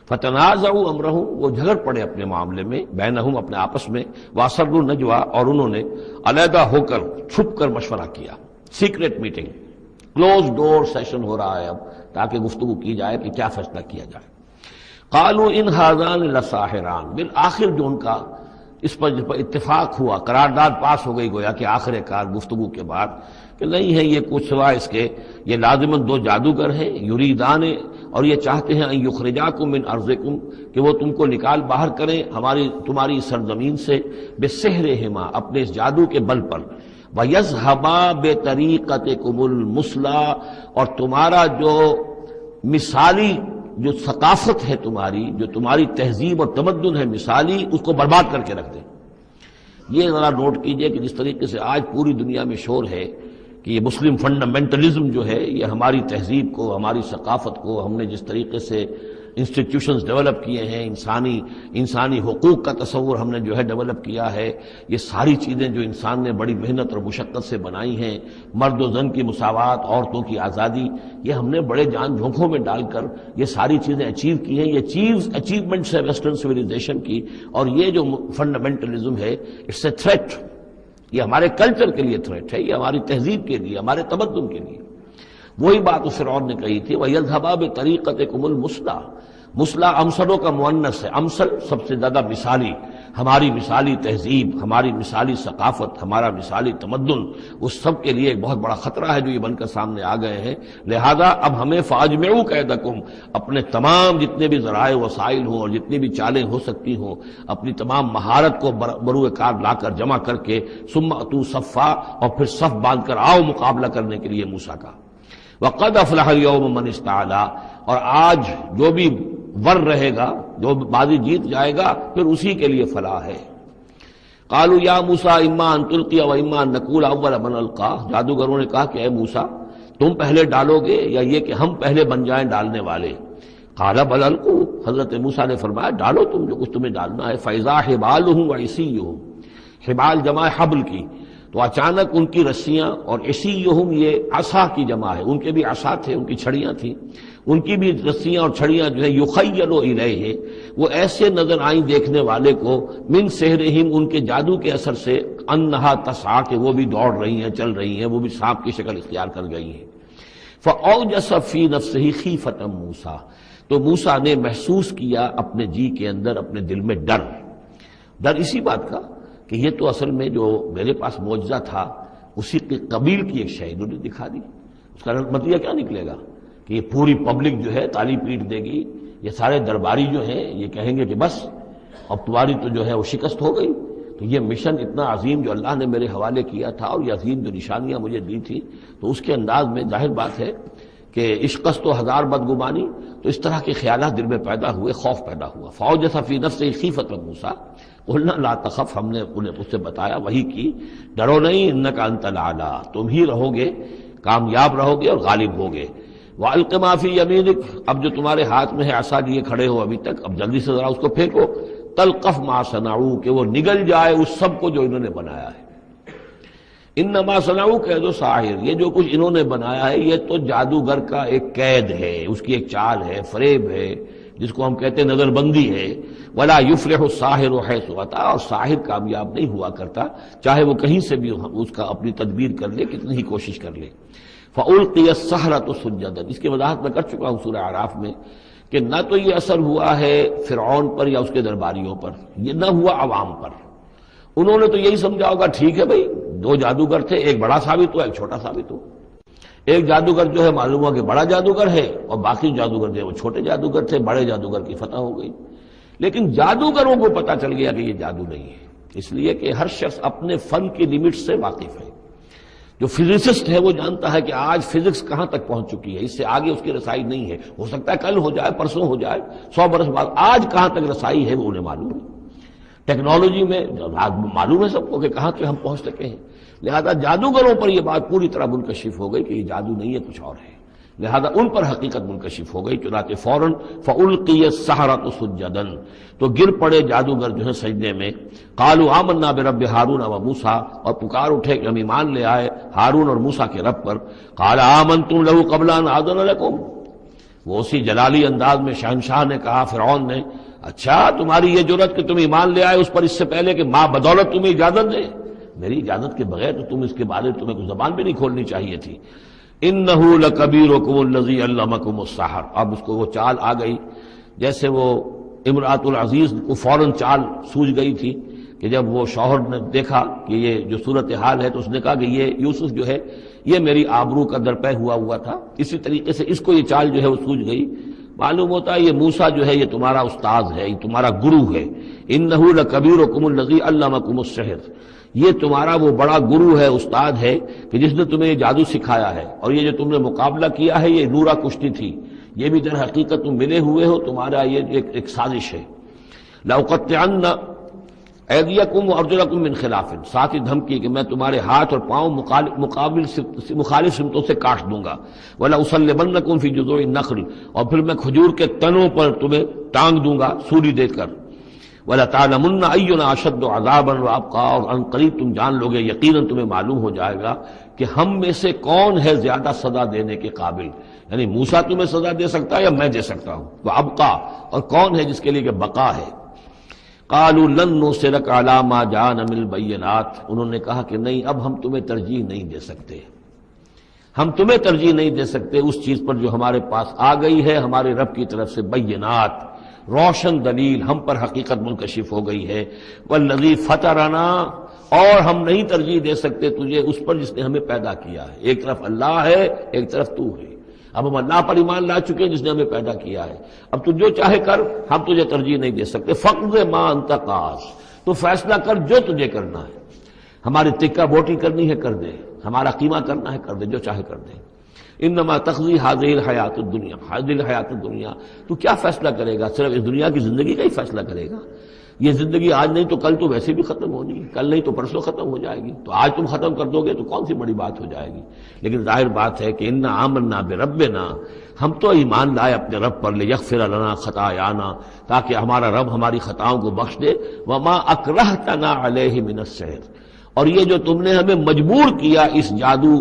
فتنازعوا امرهم، وہ جھگڑ پڑے اپنے معاملے میں، بینہم اپنے آپس میں، واسروا النجوى، اور انہوں نے علیحدہ ہو کر چھپ کر مشورہ کیا، سیکریٹ میٹنگ، کلوز ڈور سیشن ہو رہا ہے اب، تاکہ گفتگو کی جائے کہ کیا فیصلہ کیا جائے۔ قالوا ان هذان لساحران، بالآخر جو ان کا اس پر اتفاق ہوا، قرارداد پاس ہو گئی گویا کہ آخر کار گفتگو کے بعد، کہ نہیں ہے یہ کچھ سوا اس کے، یہ لازماً دو جادوگر ہیں، یریدان، اور یہ چاہتے ہیں ان یخرجاکم من ارضکم، کہ وہ تم کو نکال باہر کریں تمہاری سرزمین سے، بسحرہما، اپنے اس جادو کے بل پر، ویذھبا بطریقتکم المثلی، اور تمہارا جو مثالی جو ثقافت ہے تمہاری، جو تمہاری تہذیب اور تمدن ہے مثالی، اس کو برباد کر کے رکھ دیں۔ یہ ذرا نوٹ کیجئے کہ جس طریقے سے آج پوری دنیا میں شور ہے کہ یہ مسلم فنڈامنٹلزم جو ہے یہ ہماری تہذیب کو، ہماری ثقافت کو، ہم نے جس طریقے سے انسٹیٹیوشنز ڈیولپ کیے ہیں، انسانی حقوق کا تصور ہم نے جو ہے ڈیولپ کیا ہے، یہ ساری چیزیں جو انسان نے بڑی محنت اور مشقت سے بنائی ہیں، مرد و زن کی مساوات، عورتوں کی آزادی، یہ ہم نے بڑے جان جھونکوں میں ڈال کر یہ ساری چیزیں اچیو کی ہیں، یہ اچیومنٹس ہے ویسٹرن سویلائزیشن کی، اور یہ جو فنڈامنٹلزم ہے اٹس اے تھریٹ، یہ ہمارے کلچر کے لیے تھریٹ ہے، یہ ہماری تہذیب کے لیے، ہمارے تمدن کے لیے۔ وہی بات اس فرعون نے کہی تھی، وَيَذْهَبَا بِطَرِيقَتِكُمُ الْمُثْلَىٰ، مثلا امثلوں کا مؤنث ہے، امثل سب سے زیادہ مثالی، ہماری مثالی تہذیب، ہماری مثالی ثقافت، ہمارا مثالی تمدن، اس سب کے لیے ایک بہت بڑا خطرہ ہے جو یہ بن کر سامنے آ گئے ہیں۔ لہذا اب ہمیں فَأَجْمِعُوا كَيْدَكُمْ، اپنے تمام جتنے بھی ذرائع وسائل ہوں اور جتنی بھی چالیں ہو سکتی ہوں، اپنی تمام مہارت کو بروئے کار لا کر جمع کر کے، ثُمَّ أْتُوا صَفًّا، اور پھر صف باندھ کر آؤ مقابلہ کرنے کے لیے موسیٰ کا۔ وَقَدْ أَفْلَحَ الْيَوْمَ مَنِ اسْتَعْلَىٰ، اور آج جو بھی ور رہے گا، جو بازی جیت جائے گا، پھر اسی کے لیے فلاح ہے۔ قالوا یا موسیٰ اما ان تلقی و اما ان نکون اول من القا، جادوگروں نے کہا کہ اے موسیٰ تم پہلے ڈالو گے یا یہ کہ ہم پہلے بن جائیں ڈالنے والے؟ قال بل القوا، حضرت موسیٰ نے فرمایا ڈالو تم جو کچھ تمہیں ڈالنا ہے۔ فاذا حبالهم وعصیهم، حبال جمع ہے حبل کی، تو اچانک ان کی رسیاں، اور عصیہم یہ عصا کی جمع ہے، ان کے بھی عصا تھے، ان کی چھڑیاں تھیں، ان کی بھی رسیاں اور چھڑیاں جو ہے یخیل الیہ، وہ ایسے نظر آئیں دیکھنے والے کو، من سحرہم، ان کے جادو کے اثر سے، انہا تسعی، کہ وہ بھی دوڑ رہی ہیں، چل رہی ہیں، وہ بھی سانپ کی شکل اختیار کر گئی ہیں۔ فاوجس فی نفسہ خیفۃ موسیٰ، تو موسیٰ نے محسوس کیا اپنے جی کے اندر، اپنے دل میں ڈر اسی بات کا کہ یہ تو اصل میں جو میرے پاس معجزہ تھا اسی کے قبیل کی ایک شے انہوں نے دکھا دی، اس کا نتیجہ کیا نکلے گا کہ یہ پوری پبلک جو ہے تالی پیٹ دے گی، یہ سارے درباری جو ہیں یہ کہیں گے کہ بس اب تمہاری تو جو ہے وہ شکست ہو گئی۔ تو یہ مشن اتنا عظیم جو اللہ نے میرے حوالے کیا تھا، اور یہ عظیم جو نشانیاں مجھے دی تھی، تو اس کے انداز میں ظاہر بات ہے کہ عشقست و ہزار بدگمانی، تو اس طرح کے خیالات دل میں پیدا ہوئے، خوف پیدا ہوا۔ فاوجس فی نفسہ خیفۃ موسیٰ، قلنا لا تخف، ہم نے انہیں اس سے بتایا، وہی کی، ڈرو نہیں، انک انت الاعلی، تم ہی رہو گے، کامیاب رہو گے اور غالب ہوگے۔ وَأَلْقِ مَا فِي يَمِينِكَ، اب جو تمہارے ہاتھ میں ہے عصا لیے کھڑے ہو ابھی تک، اب جلدی سے ذرا اس کو پھینکو، تلقف ما صنعوا، کہ وہ نگل جائے اس سب کو جو انہوں نے بنایا ہے۔ انما صنعوا کید ساحر، یہ جو کچھ انہوں نے بنایا ہے یہ تو جادوگر کا ایک قید ہے، اس کی ایک چال ہے، فریب ہے، جس کو ہم کہتے ہیں نظر بندی ہے۔ ولا یفلح الساحر حیث اتی، اور ساحر کامیاب نہیں ہوا کرتا چاہے وہ کہیں سے بھی اس کا اپنی تدبیر کر لے، کتنی ہی کوشش کر لے۔ فَأُلْقِيَ السَّحَرَةُ سُجَّدًا، اس کی وضاحت میں کر چکا ہوں سورہ اعراف میں کہ نہ تو یہ اثر ہوا ہے فرعون پر یا اس کے درباریوں پر، یہ نہ ہوا عوام پر۔ انہوں نے تو یہی سمجھا ہوگا ٹھیک ہے بھائی، دو جادوگر تھے، ایک بڑا ثابت ہوا، ایک چھوٹا ثابت ہوا۔ ایک جادوگر جو ہے معلوم ہوا کہ بڑا جادوگر ہے، اور باقی جادوگر جو ہے وہ چھوٹے جادوگر تھے، بڑے جادوگر کی فتح ہو گئی۔ لیکن جادوگروں کو پتا چل گیا کہ یہ جادو نہیں ہے، اس لیے کہ ہر شخص اپنے فن کی لمٹ سے واقف ہے۔ جو فزسسٹ ہے وہ جانتا ہے کہ آج فزکس کہاں تک پہنچ چکی ہے، اس سے آگے اس کی رسائی نہیں ہے، ہو سکتا ہے کل ہو جائے، پرسوں ہو جائے، 100 برس بعد، آج کہاں تک رسائی ہے وہ انہیں معلوم ہے۔ ٹیکنالوجی میں معلوم ہے سب کو کہ کہاں تک ہم پہنچ سکے ہیں، لہذا جادوگروں پر یہ بات پوری طرح منکشف ہو گئی کہ یہ جادو نہیں ہے، کچھ اور ہے، لہذا ان پر حقیقت منکشف ہو گئی۔ چنانچہ فوراً فَأُلْقِيَ السَّحَرَةُ سُجَّدًا، تو گر پڑے جادوگر جو ہے سجدے میں۔ قالوا آمنا برب ہارون و موسیٰ، اور پکار اٹھے کہ ہم ایمان لے آئے ہارون اور موسیٰ کے رب پر۔ قال آمنتم له قبل ان آذن لكم، وہ اسی جلالی انداز میں شہنشاہ نے کہا، فرعون نے، اچھا تمہاری یہ جرت کہ تم ایمان لے آئے اس پر اس سے پہلے کہ ماں بدولت تمہیں اجازت دے؟ میری اجازت کے بغیر تو تم اس کے بارے میں تمہیں کوئی زبان بھی نہیں کھولنی چاہیے تھی۔ انہ لکبیرکم الذی علمکم السحر، اب اس کو وہ چال آ گئی، جیسے وہ امرأۃ العزیز کو فوراً چال سوجھ گئی تھی کہ جب وہ شوہر نے دیکھا کہ یہ جو صورتحال ہے تو اس نے کہا کہ یہ یوسف جو ہے یہ میری آبرو کا درپے ہوا تھا، اسی طریقے سے اس کو یہ چال جو ہے وہ سوجھ گئی۔ معلوم ہوتا ہے یہ موسیٰ جو ہے یہ تمہارا استاد ہے، یہ تمہارا گرو ہے۔ انہ لکبیرکم الذی علمکم السحر، یہ تمہارا وہ بڑا گرو ہے، استاد ہے کہ جس نے تمہیں یہ جادو سکھایا ہے، اور یہ جو تم نے مقابلہ کیا ہے یہ نورا کشتی تھی، یہ بھی در حقیقت تم ملے ہوئے ہو، تمہارا یہ ایک سازش ہے۔ لأقطعن ایدیکم وارجلکم من خلاف، ساتھ ہی دھمکی کہ میں تمہارے ہاتھ اور پاؤں مخالف سمتوں سے کاٹ دوں گا۔ ولاصلبنکم فی جذوع النخل، اور پھر میں کھجور کے تنوں پر تمہیں ٹانگ دوں گا سولی دے کر۔ وَلَتَعْلَمُنَّ أَيُّنَا أَشَدُّ عَذَابًا وَأَبْقَىٰ، اور ان قریب تم جان لوگے، یقیناً تمہیں معلوم ہو جائے گا کہ ہم میں سے کون ہے زیادہ سزا دینے کے قابل، یعنی موسیٰ تمہیں سزا دے سکتا ہے یا میں دے سکتا ہوں، وَأَبْقَىٰ، اور کون ہے جس کے لیے کہ بقا ہے۔ قَالُوا لَن نُّؤْثِرَكَ عَلَىٰ مَا جَاءَنَا مِنَ الْبَيِّنَاتِ، انہوں نے کہا کہ نہیں، اب ہم تمہیں ترجیح نہیں دے سکتے، ہم تمہیں ترجیح نہیں دے سکتے اس چیز پر جو ہمارے پاس آ گئی ہے ہمارے رب کی طرف سے، بینات، روشن دلیل ہم پر حقیقت منکشف ہو گئی ہے۔ والذی فطرنا، اور ہم نہیں ترجیح دے سکتے تجھے اس پر جس نے ہمیں پیدا کیا ہے، ایک طرف اللہ ہے ایک طرف تو ہے، اب ہم اللہ پر ایمان لا چکے ہیں جس نے ہمیں پیدا کیا ہے، اب تو جو چاہے کر، ہم تجھے ترجیح نہیں دے سکتے۔ فقض ما انت قاض، تو فیصلہ کر جو تجھے کرنا ہے، ہماری تکہ بوٹی کرنی ہے کر دے، ہمارا قیمہ کرنا ہے کر دے، جو چاہے کر دے۔ انما تقضی هذه الحیات الدنیا، هذه الحیات الدنیا، تو کیا فیصلہ کرے گا؟ صرف اس دنیا کی زندگی کا ہی فیصلہ کرے گا؟ یہ زندگی آج نہیں تو کل تو ویسے بھی ختم ہونی ہے، کل نہیں تو پرسوں ختم ہو جائے گی، تو آج تم ختم کر دو گے تو کون سی بڑی بات ہو جائے گی؟ لیکن ظاہر بات ہے کہ انا آمنا بربنا، ہم تو ایمان لائے اپنے رب پر، لیغفر لنا خطایانا، تاکہ ہمارا رب ہماری خطاؤں کو بخش دے، وما اکرہتنا علیہ من السحر، اور یہ جو تم نے ہمیں مجبور کیا اس جادو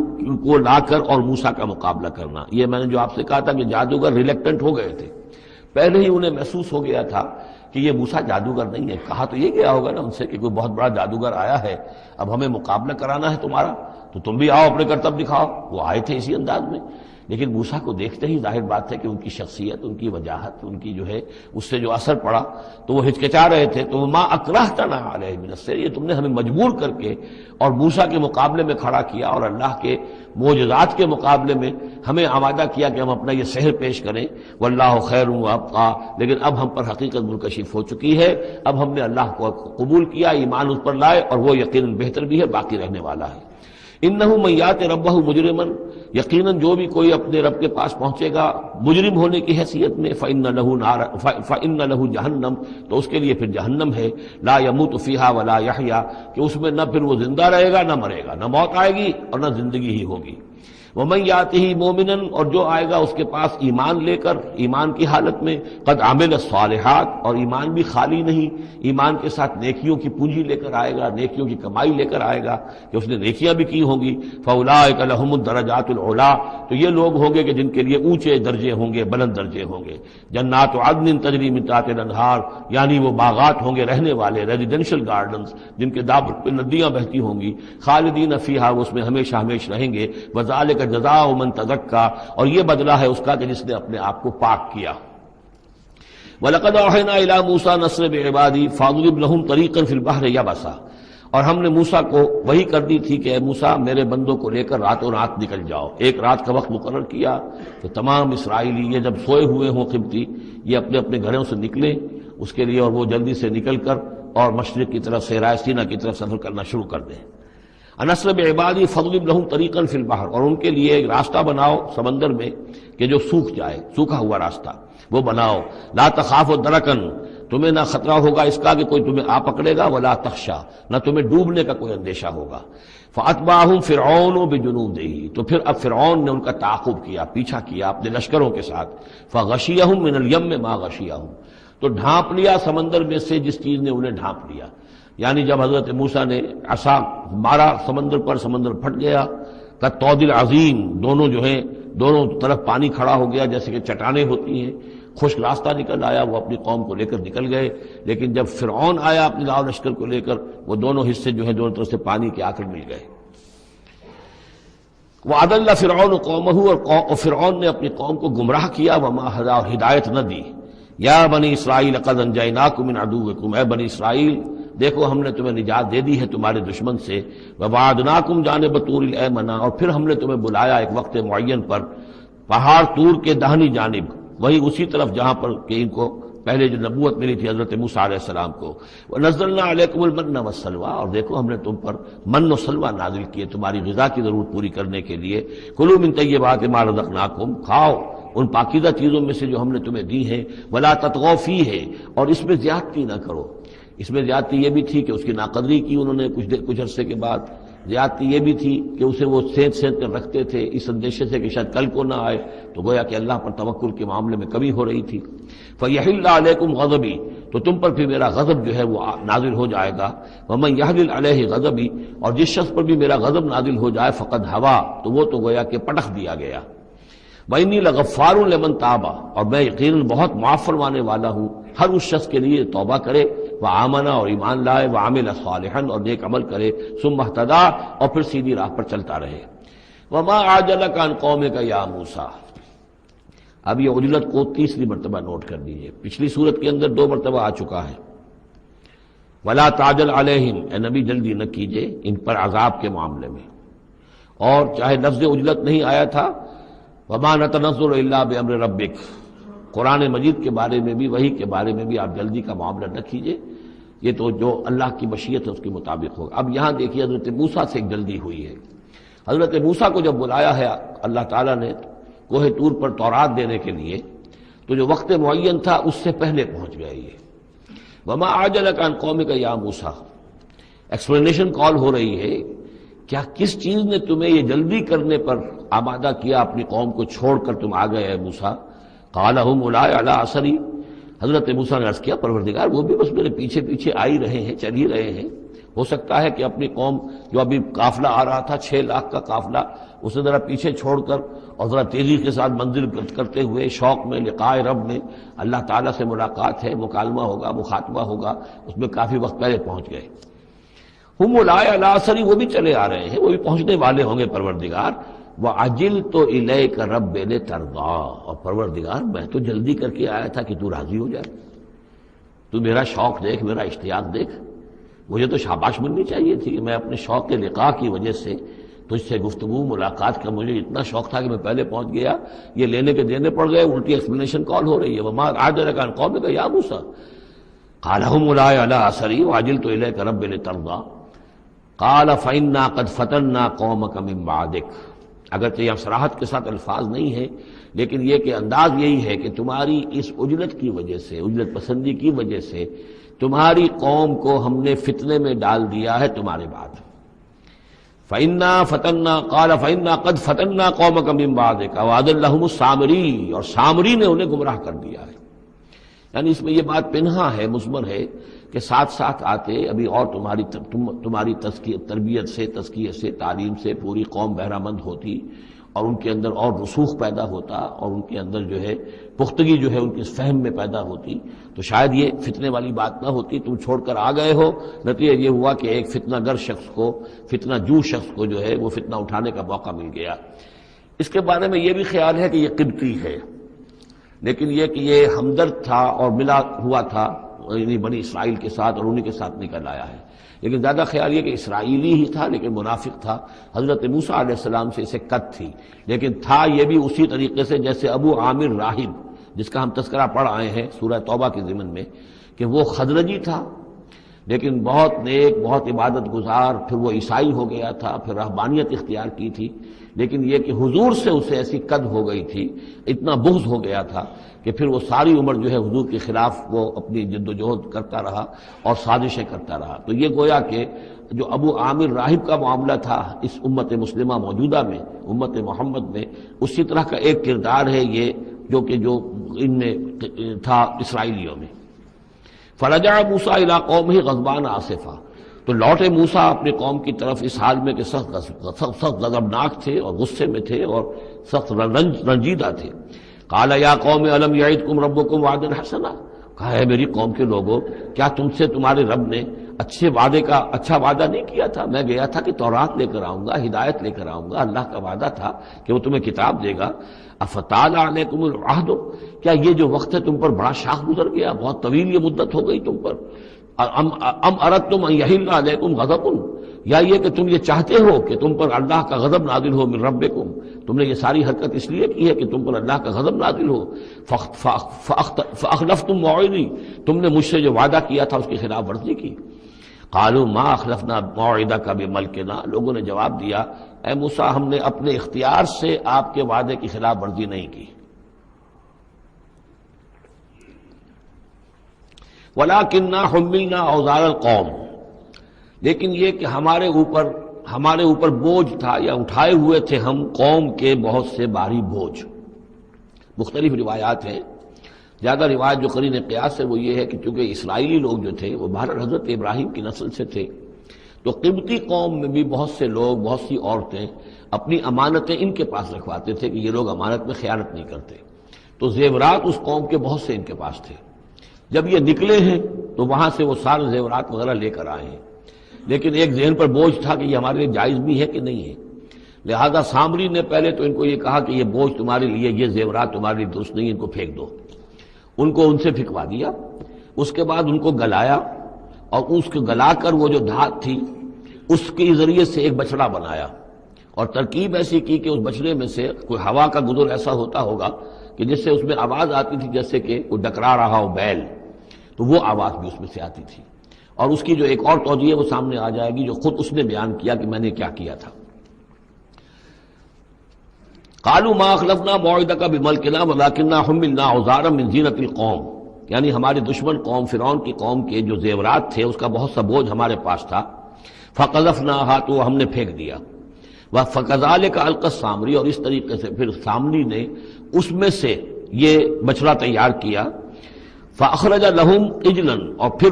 کو لا کر اور موسیٰ کا مقابلہ کرنا، یہ میں نے جو آپ سے کہا تھا کہ جادوگر ریلیکٹنٹ ہو گئے تھے، پہلے ہی انہیں محسوس ہو گیا تھا کہ یہ موسیٰ جادوگر نہیں ہے، کہا تو یہ گیا ہوگا نا ان سے کہ کوئی بہت بڑا جادوگر آیا ہے، اب ہمیں مقابلہ کرانا ہے تمہارا، تو تم بھی آؤ اپنے کرتب دکھاؤ۔ وہ آئے تھے اسی انداز میں، لیکن موسیٰ کو دیکھتے ہی ظاہر بات ہے کہ ان کی شخصیت، ان کی وجاہت، ان کی جو ہے اس سے جو اثر پڑا تو وہ ہچکچا رہے تھے، تو ما اکرہتنا علیہ من السحر، یہ تم نے ہمیں مجبور کر کے اور موسیٰ کے مقابلے میں کھڑا کیا اور اللہ کے معجزات کے مقابلے میں ہمیں آمادہ کیا کہ ہم اپنا یہ سحر پیش کریں۔ واللہ خیر وابقیٰ، لیکن اب ہم پر حقیقت منکشف ہو چکی ہے، اب ہم نے اللہ کو قبول کیا، ایمان اس پر لائے، اور وہ یقیناً بہتر بھی ہے، باقی رہنے والا ہے۔ انہ من یات ربہ مجرما، یقیناً جو بھی کوئی اپنے رب کے پاس پہنچے گا مجرم ہونے کی حیثیت میں، فإن لہ جہنم، تو اس کے لیے پھر جہنم ہے، لا یموت فیہا ولا یحیا، کہ اس میں نہ پھر وہ زندہ رہے گا نہ مرے گا، نہ موت آئے گی اور نہ زندگی ہی ہوگی۔ ومن یاتہ مومنا، اور جو آئے گا اس کے پاس ایمان لے کر، ایمان کی حالت میں، قد عمل الصالحات، اور ایمان بھی خالی نہیں، ایمان کے ساتھ نیکیوں کی پونجی لے کر آئے گا، نیکیوں کی کمائی لے کر آئے گا کہ اس نے نیکیاں بھی کی ہوں گی، فاولئک لہم الدرجات العلی، تو یہ لوگ ہوں گے کہ جن کے لیے اونچے درجے ہوں گے، بلند درجے ہوں گے۔ جنات عدن تجری من تحتها الانہار، یعنی وہ باغات ہوں گے رہنے والے، ریزیڈینشل گارڈنز جن کے دامن پہ ندیاں بہتی ہوں گی، خالدین فیہا، وہ اس میں ہمیشہ ہمیشہ رہیں گے، وذالک جزاء من تزکا، اور یہ بدلہ ہے اس کا کہ جس نے اپنے آپ کو پاک کیا۔ وَلَقَدْ أَوْحَيْنَا إِلَىٰ مُوسَىٰ نَصْرِ بِعِبَادِي فَاضْرِبْ لَهُمْ طَرِيقًا فِي الْبَحْرِ يَبَسًا، اور ہم نے موسیٰ کو وہی کر دی تھی کہ اے موسیٰ میرے بندوں کو لے کر راتوں رات نکل جاؤ، ایک رات کا وقت مقرر کیا کہ تمام اسرائیلی یہ جب سوئے ہوئے ہوں قبطی، یہ اپنے اپنے گھروں سے نکلیں اس کے لیے، اور وہ جلدی سے نکل کر اور مشرق کی طرف سے رائے سینا کی طرف سفر کرنا شروع کر دیں۔ نصر بعبادی فضرب لہم طریقا فی البحر، اور ان کے لیے ایک راستہ بناؤ سمندر میں کہ جو سوکھ جائے، سوکھا ہوا راستہ وہ بناؤ۔ لا تخاف درکن، تمہیں نہ خطرہ ہوگا اس کا کہ کوئی تمہیں آ پکڑے گا، ولا تخشا، نہ تمہیں ڈوبنے کا کوئی اندیشہ ہوگا۔ فاتبعہم فرعون بجنودہ، تو پھر اب فرعون نے ان کا تعاقب کیا، پیچھا کیا اپنے لشکروں کے ساتھ۔ فغشیہم من الیم ما غشیہم، تو ڈھانپ لیا سمندر میں سے جس چیز نے انہیں ڈھانپ لیا، یعنی جب حضرت موسیٰ نے عصا مارا سمندر پر، سمندر پھٹ گیا، کالطود العظیم، دونوں جو ہیں دونوں طرف پانی کھڑا ہو گیا جیسے کہ چٹانیں ہوتی ہیں، خشک راستہ نکل آیا، وہ اپنی قوم کو لے کر نکل گئے۔ لیکن جب فرعون آیا اپنے لاؤ لشکر کو لے کر، وہ دونوں حصے جو ہیں دونوں طرف سے پانی کے آ کر مل گئے۔ وَأَضَلَّ فِرْعَوْنُ قَوْمَهُ، اور فرعون نے اپنی قوم کو گمراہ کیا، وَمَا هَدَىٰ، اور ہدایت نہ دی۔ یا بنی اسرائیل قد انجیناکم من عدوکم، اے بنی اسرائیل دیکھو ہم نے تمہیں نجات دے دی ہے تمہارے دشمن سے۔ وَوَعَدْنَاكُمْ جَانِبَ طُورِ الْأَيْمَنَ، اور پھر ہم نے تمہیں بلایا ایک وقت معین پر پہاڑ طور کے داہنی جانب، وہی اسی طرف جہاں پر کہ ان کو پہلے جو نبوت ملی تھی حضرت موسیٰ علیہ السلام کو۔ وَنَزَّلْنَا عَلَيْكُمُ الْمَنَّ وَالسَّلْوَىٰ، اور دیکھو ہم نے تم پر من و سلوہ نازل کیے تمہاری غذا کی ضرورت پوری کرنے کے لیے۔ کُلُوا مِن طَیِّبَاتِ مَا رَزَقْنَاکُمْ، کھاؤ ان پاکیزہ چیزوں میں سے جو ہم نے تمہیں دی ہیں۔ وَلَا تَطْغَوْا فِیہِ، اور اس میں زیادتی نہ کرو۔ اس میں زیادتی یہ بھی تھی کہ اس کی ناقدری کی انہوں نے کچھ عرصے کے بعد، زیادتی یہ بھی تھی کہ اسے وہ سینت کر رکھتے تھے اس اندیشے سے کہ شاید کل کو نہ آئے، تو گویا کہ اللہ پر توکل کے معاملے میں کمی ہو رہی تھی۔ فَيَحِلَّ عَلَيْكُمْ غَضَبِي، تو تم پر بھی میرا غضب جو ہے وہ نازل ہو جائے گا۔ وَمَن يَحْلِلْ عَلَيْهِ غَضَبِي، اور جس شخص پر بھی میرا غضب نازل ہو جائے فقد ہوا، تو وہ تو گویا کہ پٹخ دیا گیا۔ وَإِنِّي لَغَفَّارٌ لِمَن تَابَ، اور میں یقیناً بہت معاف فرمانے والا ہوں ہر اس شخص کے لیے توبہ کرے، وآمن، اور ایمان لائے، وعمل صالحا، اور نیک عمل کرے، ثم اہتدی، اور پھر سیدھی راہ پر چلتا رہے۔ وما عجلک عن قومک یا موسیٰ، اب یہ عجلت کو تیسری مرتبہ نوٹ کر دیجئے، پچھلی صورت کے اندر 2 مرتبہ آ چکا ہے۔ ولا تعجل علیہم، اے نبی جلدی نہ کیجئے ان پر عذاب کے معاملے میں، اور چاہے لفظ عجلت نہیں آیا تھا، وما نتنزل الا بامر ربک، قرآن مجید کے بارے میں بھی، وحی کے بارے میں بھی آپ جلدی کا معاملہ نہ کیجئے، یہ تو جو اللہ کی مشیت ہے اس کے مطابق ہوگا۔ اب یہاں دیکھیے حضرت موسیٰ سے ایک جلدی ہوئی ہے۔ حضرت موسیٰ کو جب بلایا ہے اللہ تعالیٰ نے کوہ طور پر تورات دینے کے لیے، تو جو وقت معین تھا اس سے پہلے پہنچ گئے یہ۔ وما عجلک عن قومک یا موسیٰ، ایکسپلینیشن کال ہو رہی ہے، کیا کس چیز نے تمہیں یہ جلدی کرنے پر آمادہ کیا، اپنی قوم کو چھوڑ کر تم آ گئے اے موسیٰ؟ قال هم اولئک علی اثری، حضرت موسیٰ نے عرض کیا پروردگار وہ بھی بس میرے پیچھے پیچھے آ ہی رہے ہیں، چل ہی رہے ہیں۔ ہو سکتا ہے کہ اپنی قوم جو ابھی قافلہ آ رہا تھا 6 لاکھ کا قافلہ، اسے ذرا پیچھے چھوڑ کر اور ذرا تیزی کے ساتھ منزل کرتے ہوئے شوق میں لقاء رب میں، اللہ تعالیٰ سے ملاقات ہے، مکالمہ ہوگا، مخاطبہ ہوگا، اس میں کافی وقت پہلے پہنچ گئے۔ ہم اولئک علی اثری، وہ بھی چلے آ رہے ہیں، وہ بھی پہنچنے والے ہوں گے پروردگار۔ وَعَجِلْتُ إِلَيْكَ رَبِّ لِتَرْضَىٰ، اور پروردگار میں تو جلدی کر کے آیا تھا کہ تو راضی ہو جائے، تو میرا شوق دیکھ، میرا اشتیاق دیکھ، مجھے تو شاباش ملنی چاہیے تھی کہ میں اپنے شوق کے لقاء کی وجہ سے تجھ سے گفتگو ملاقات کا مجھے اتنا شوق تھا کہ میں پہلے پہنچ گیا، یہ لینے کے دینے پڑ گئے، الٹی ایکسپلینیشن کال ہو رہی ہے۔ وَمَا عَجَلَكَ عَنْ قَوْمِكَ يَا مُوسَىٰ قَالَ هُمْ أُولَئِكَ عَلَىٰ أَثَرِي وَعَجِلْتُ إِلَيْكَ رَبِّ لِتَرْضَىٰ قَالَ فَإِنَّا قَدْ فَتَنَّا قَوْمَكَ مِن بَعْدِكَ، اگرچہ یہ صراحت کے ساتھ الفاظ نہیں ہے، لیکن یہ کہ انداز یہی ہے کہ تمہاری اس عجلت کی وجہ سے، عجلت پسندی کی وجہ سے تمہاری قوم کو ہم نے فتنے میں ڈال دیا ہے تمہارے بعد۔ فَإِنَّا فَتَنَّا قَالَ فَإِنَّا قَدْ فَتَنَّا قَوْمَكَ مِن بَعْدِكَ وَأَضَلَّهُمُ السَّامِرِيُّ، اور سامری نے انہیں گمراہ کر دیا ہے۔ یعنی اس میں یہ بات پنہا ہے، مضمر ہے کہ ساتھ ساتھ آتے ابھی اور تمہاری تربیت سے، تزکیے سے، تعلیم سے پوری قوم بہرہ مند ہوتی، اور ان کے اندر اور رسوخ پیدا ہوتا، اور ان کے اندر جو ہے پختگی جو ہے ان کے فہم میں پیدا ہوتی، تو شاید یہ فتنے والی بات نہ ہوتی۔ تم چھوڑ کر آ گئے ہو، نتیجہ یہ ہوا کہ ایک فتنہ گر شخص کو، فتنہ جو شخص کو جو ہے وہ فتنہ اٹھانے کا موقع مل گیا۔ اس کے بارے میں یہ بھی خیال ہے کہ یہ قبطی ہے، لیکن یہ کہ یہ ہمدرد تھا اور ملا ہوا تھا یعنی بنی اسرائیل کے ساتھ، اور انہی کے ساتھ نکل آیا ہے، لیکن زیادہ خیال یہ کہ اسرائیلی ہی تھا لیکن منافق تھا۔ حضرت موسیٰ علیہ السلام سے اسے قط تھی، لیکن تھا یہ بھی اسی طریقے سے جیسے ابو عامر راہب جس کا ہم تذکرہ پڑھ آئے ہیں سورہ توبہ کے ضمن میں، کہ وہ خزرجی تھا لیکن بہت نیک، بہت عبادت گزار، پھر وہ عیسائی ہو گیا تھا، پھر رہبانیت اختیار کی تھی، لیکن یہ کہ حضور سے اسے ایسی قد ہو گئی تھی، اتنا بغض ہو گیا تھا کہ پھر وہ ساری عمر جو ہے حضور کے خلاف وہ اپنی جد و جہد کرتا رہا اور سازشیں کرتا رہا۔ تو یہ گویا کہ جو ابو عامر راہب کا معاملہ تھا اس امت مسلمہ موجودہ میں، امت محمد میں، اسی طرح کا ایک کردار ہے یہ جو ان میں تھا اسرائیلیوں میں۔ فرجع موسیٰ الی قومہ غضبان آسفا، تو لوٹے موسیٰ اپنے قوم کی طرف اس حال میں کہ سخت غضبناک تھے اور غصے میں تھے اور سخت رنجیدہ تھے. قال یا قوم الم یعدکم ربکم وعدا حسنا، کہا ہے میری قوم کے لوگوں، کیا تم سے تمہارے رب نے اچھا وعدہ نہیں کیا تھا؟ میں گیا تھا کہ تورات لے کر آؤں گا، ہدایت لے کر آؤں گا، اللہ کا وعدہ تھا کہ وہ تمہیں کتاب دے گا. افطال علیکم العہد، کیا یہ جو وقت ہے تم پر بڑا شاخ گزر گیا، بہت طویل یہ مدت ہو گئی تم پر. ام اردتم ان یحل علیکم غضب، یا یہ کہ تم یہ چاہتے ہو کہ تم پر اللہ کا غضب نازل ہو من ربکم، تم نے یہ ساری حرکت اس لیے کی ہے کہ تم پر اللہ کا غضب نازل ہو. فاخلفتم موعدی، تم نے مجھ سے جو وعدہ کیا تھا اس کی خلاف ورزی کی. قالوا ما اخلفنا موعدک بملکنا، لوگوں نے جواب دیا اے موسیٰ ہم نے اپنے اختیار سے آپ کے وعدے کی خلاف ورزی نہیں کی. وَلَكِنَّا حُمِّلْنَا أَوْزَارَ الْقَوْمِ، لیکن یہ کہ ہمارے اوپر بوجھ تھا یا اٹھائے ہوئے تھے ہم قوم کے بہت سے بھاری بوجھ. مختلف روایات ہیں، زیادہ روایت جو قرین قیاس ہے وہ یہ ہے کہ چونکہ اسرائیلی لوگ جو تھے وہ بہرحال حضرت ابراہیم کی نسل سے تھے، تو قبطی قوم میں بھی بہت سے لوگ، بہت سی عورتیں اپنی امانتیں ان کے پاس رکھواتے تھے کہ یہ لوگ امانت میں خیانت نہیں کرتے. تو زیورات اس قوم کے بہت سے ان کے پاس تھے. جب یہ نکلے ہیں تو وہاں سے وہ سارے زیورات وغیرہ لے کر آئے ہیں، لیکن ایک ذہن پر بوجھ تھا کہ یہ ہمارے لیے جائز بھی ہے کہ نہیں ہے. لہذا سامری نے پہلے تو ان کو یہ کہا کہ یہ بوجھ تمہارے لیے، یہ زیورات تمہارے لیے درست نہیں، ان کو پھینک دو. ان کو ان سے پھینکوا دیا. اس کے بعد ان کو گلایا، اور اس کو گلا کر وہ جو دھات تھی اس کے ذریعے سے ایک بچڑا بنایا، اور ترکیب ایسی کی کہ اس بچڑے میں سے کوئی ہوا کا گزر ایسا ہوتا ہوگا کہ جس سے اس میں آواز آتی تھی جیسے کہ کوئی ڈکرا رہا ہو بیل، تو وہ آواز بھی اس میں سے آتی تھی. اور اس کی جو ایک اور توجیہ وہ سامنے آ جائے گی جو خود اس نے بیان کیا کہ میں نے کیا کیا تھا. قالوا ما اخلفنا موعدک بملکنا ولکننا حملنا اوزارا من زینۃ القوم، یعنی ہمارے دشمن قوم فرعون کی قوم کے جو زیورات تھے اس کا بہت سا بوجھ ہمارے پاس تھا. فقذفناها، تو ہم نے پھینک دیا. فکذلک القی السامری، اور اس طریقے سے پھر سامری نے اس میں سے یہ بچڑا تیار کیا. فاخرج لهم عجلا، اور پھر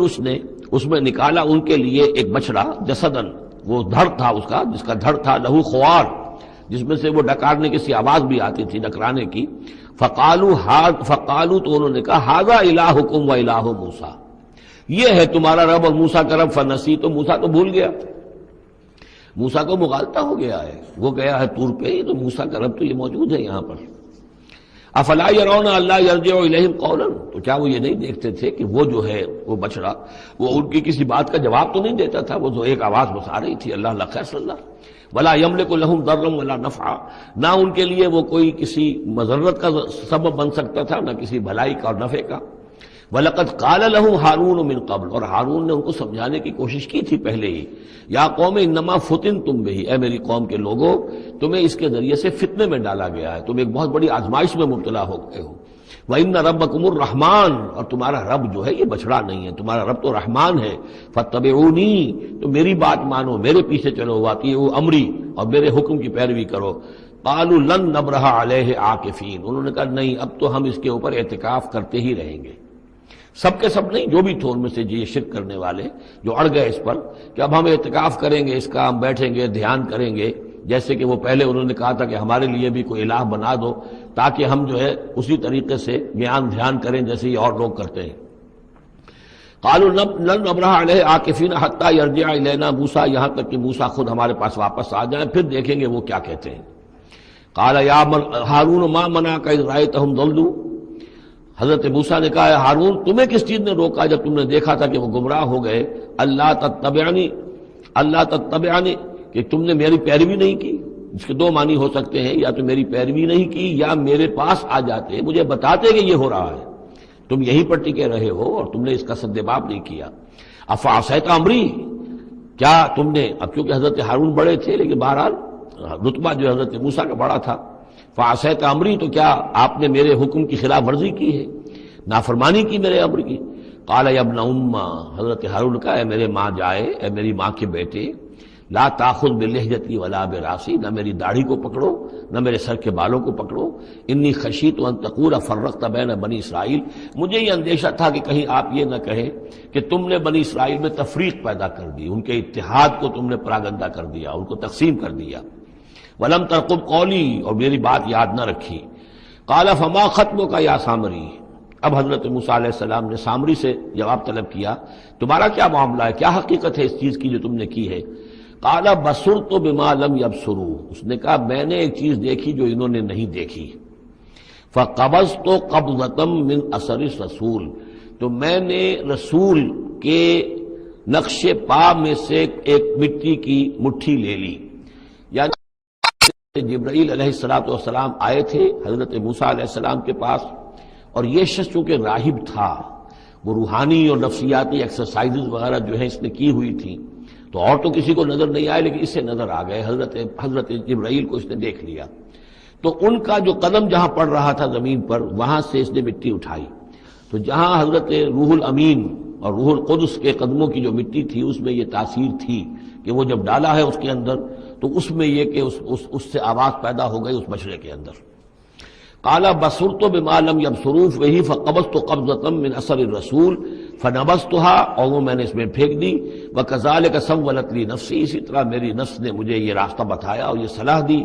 اس میں نکالا ان کے لیے ایک بچڑا، جسدن، وہ دھڑ تھا اس کا، جس کا دھڑ تھا، لہو خوار، جس میں سے وہ ڈکارنے کی سی آواز بھی آتی تھی، ڈکرانے کی. فقالوا، تو انہوں نے کہا ھذا الہکم و الہ موسیٰ، یہ ہے تمہارا رب اور موسیٰ کا رب. فنسی، تو موسیٰ تو بھول گیا، موسیٰ کو مغالطہ ہو گیا ہے، وہ گیا ہے طور پہ، تو موسیٰ کا رب تو یہ موجود ہے یہاں پر. افلا يرون الا يرجع اليهم قولا، تو کیا وہ یہ نہیں دیکھتے تھے کہ وہ جو ہے وہ بچڑا وہ ان کی کسی بات کا جواب تو نہیں دیتا تھا، وہ جو ایک آواز بس آ رہی تھی، اللہ لا خیر صلی اللہ. ولا يملك لهم ضرا ولا نفعا، نہ ان کے لیے وہ کوئی کسی مضرت کا سبب بن سکتا تھا، نہ کسی بھلائی کا اور نفع کا. وَلَقَدْ قَالَ لَهُ هَارُونُ مِنْ قَبْلُ، اور ہارون نے ان کو سمجھانے کی کوشش کی تھی پہلے ہی. یا قوم انما فتنتم بہ، اے میری قوم کے لوگوں تمہیں اس کے ذریعے سے فتنے میں ڈالا گیا ہے، تم ایک بہت بڑی آزمائش میں مبتلا ہو گئے ہو. وَإِنَّ رَبَّكُمُ الرَّحْمَٰنُ، اور تمہارا رب جو ہے یہ بچڑا نہیں ہے، تمہارا رب تو رحمان ہے. فَاتَّبِعُونِی، تو میری بات مانو، میرے پیچھے چلو. وَأَطِیعُوا أَمْرِی، اور میرے حکم کی پیروی کرو. قَالُوا لَن نَّبْرَحَ عَلَیْهِ عَاکِفِینَ، انہوں نے کہا نہیں اب تو ہم اس کے اوپر اعتکاف کرتے ہی رہیں گے. سب کے سب نہیں، جو بھی تھے ان میں سے یہ شرک کرنے والے جو اڑ گئے اس پر کہ اب ہم اعتکاف کریں گے، اس کا ہم بیٹھیں گے، دھیان کریں گے، جیسے کہ وہ پہلے انہوں نے کہا تھا کہ ہمارے لیے بھی کوئی الہ بنا دو تاکہ ہم جو ہے اسی طریقے سے دھیان کریں جیسے یہ اور لوگ کرتے ہیں. قالوا لن نبرح علیہ عاکفین حتی یرجع الینا موسیٰ، یہاں تک کہ موسیٰ خود ہمارے پاس واپس آ جائیں، پھر دیکھیں گے وہ کیا کہتے ہیں. قال یا ہارون ما منعک اذ رأیتہم ضلوا، حضرت موسیٰ نے کہا ہارون تمہیں کس چیز نے روکا جب تم نے دیکھا تھا کہ وہ گمراہ ہو گئے. اللہ تتبعنی، کہ تم نے میری پیروی نہیں کی. اس کے دو معنی ہو سکتے ہیں، یا تو میری پیروی نہیں کی یا میرے پاس آ جاتے مجھے بتاتے کہ یہ ہو رہا ہے، تم یہیں پر ٹکے رہے ہو اور تم نے اس کا سدباب نہیں کیا. افعصیت امری، کیا تم نے، اب کیونکہ حضرت ہارون بڑے تھے لیکن بہرحال رتبہ جو حضرت موسیٰ کا بڑا تھا. فعصیت امری، تو کیا آپ نے میرے حکم کی خلاف ورزی کی ہے، نافرمانی کی میرے امر کی. قال یا ابن ام، حضرت ہارون کا اے میرے ماں جائے، اے میری ماں کے بیٹے، لا تاخذ بلحیتی ولا براسی، نہ میری داڑھی کو پکڑو نہ میرے سر کے بالوں کو پکڑو، انی خشیت ان تقول فرقت بین بنی اسرائیل، مجھے یہ اندیشہ تھا کہ کہیں آپ یہ نہ کہیں کہ تم نے بنی اسرائیل میں تفریق پیدا کر دی، ان کے اتحاد کو تم نے پراگندہ کر دیا، ان کو تقسیم کر دیا۔ ولم ترقب قولی، اور میری بات یاد نہ رکھی۔ قال فما خطبک یا سامری، اب حضرت موسیٰ علیہ السلام نے سامری سے جواب طلب کیا، تمہارا کیا معاملہ ہے، کیا حقیقت ہے اس چیز کی جو تم نے کی ہے؟ قال بصرت بما لم یبصروا، اس نے کہا میں نے ایک چیز دیکھی جو انہوں نے نہیں دیکھی۔ فقبضت قبضۃ من اثر الرسول، تو میں نے رسول کے نقش پا میں سے ایک مٹی کی مٹھی لے لی، یعنی جبرائیل علیہ السلام آئے تھے حضرت موسیٰ علیہ السلام کے پاس، اور یہ شخص چونکہ راہب تھا، وہ روحانی اور نفسیاتی ایکسرسائزز وغیرہ جو ہیں اس نے کی ہوئی تھی، تو اور تو کسی کو نظر نہیں آئے لیکن اسے نظر آ گئے، حضرت جبرائیل کو اس نے دیکھ لیا۔ تو ان کا جو قدم جہاں پڑ رہا تھا زمین پر، وہاں سے اس نے مٹی اٹھائی، تو جہاں حضرت روح الامین اور روح القدس کے قدموں کی جو مٹی تھی اس میں یہ تاثیر تھی کہ وہ جب ڈالا ہے اس کے اندر تو اس میں یہ کہ اس سے آواز پیدا ہو گئی اس بچڑے کے اندر۔ قال بصرت بما لم يبصروا به فقبضت قبضة من اثر الرسول فنبذتها، اور وہ میں نے اس میں پھینک دی۔ وكذلك سولت لي نفسي، اسی طرح میری نفس نے مجھے یہ راستہ بتایا اور یہ صلاح دی۔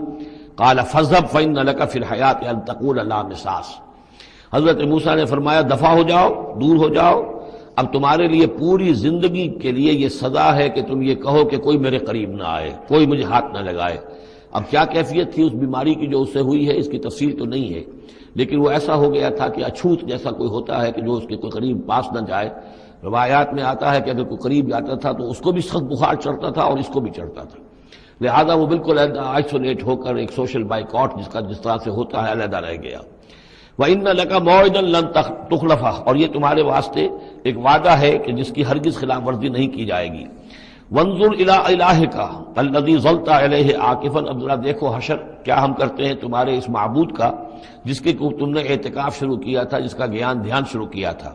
قال فاذهب فإن لك في الحياة أن تقول لا مساس، حضرت موسیٰ نے فرمایا دفع ہو جاؤ، دور ہو جاؤ، اب تمہارے لیے پوری زندگی کے لیے یہ سزا ہے کہ تم یہ کہو کہ کوئی میرے قریب نہ آئے، کوئی مجھے ہاتھ نہ لگائے۔ اب کیا کیفیت تھی اس بیماری کی جو اس سے ہوئی ہے اس کی تفصیل تو نہیں ہے، لیکن وہ ایسا ہو گیا تھا کہ اچھوت جیسا کوئی ہوتا ہے کہ جو اس کے کوئی قریب پاس نہ جائے۔ روایات میں آتا ہے کہ اگر کوئی قریب جاتا تھا تو اس کو بھی سخت بخار چڑھتا تھا اور اس کو بھی چڑھتا تھا، لہذا وہ بالکل آئسولیٹ ہو کر ایک سوشل بائیکاٹ جس طرح سے ہوتا ہے علیحدہ رہ گیا۔ وَإِنَّ لَكَ مَوْعِدًا لَن تُخْلَفَهُ، اور یہ تمہارے واسطے ایک وعدہ ہے کہ جس کی ہرگز خلاف ورزی نہیں کی جائے گی۔ وَانظُرْ إِلَىٰ إِلَٰهِكَ الَّذِي ظَلْتَ عَلَيْهِ عَاكِفًا، اب ذرا دیکھو حشر کیا ہم کرتے ہیں تمہارے اس معبود کا جس کے تم نے اعتکاف شروع کیا تھا، جس کا دھیان شروع کیا تھا۔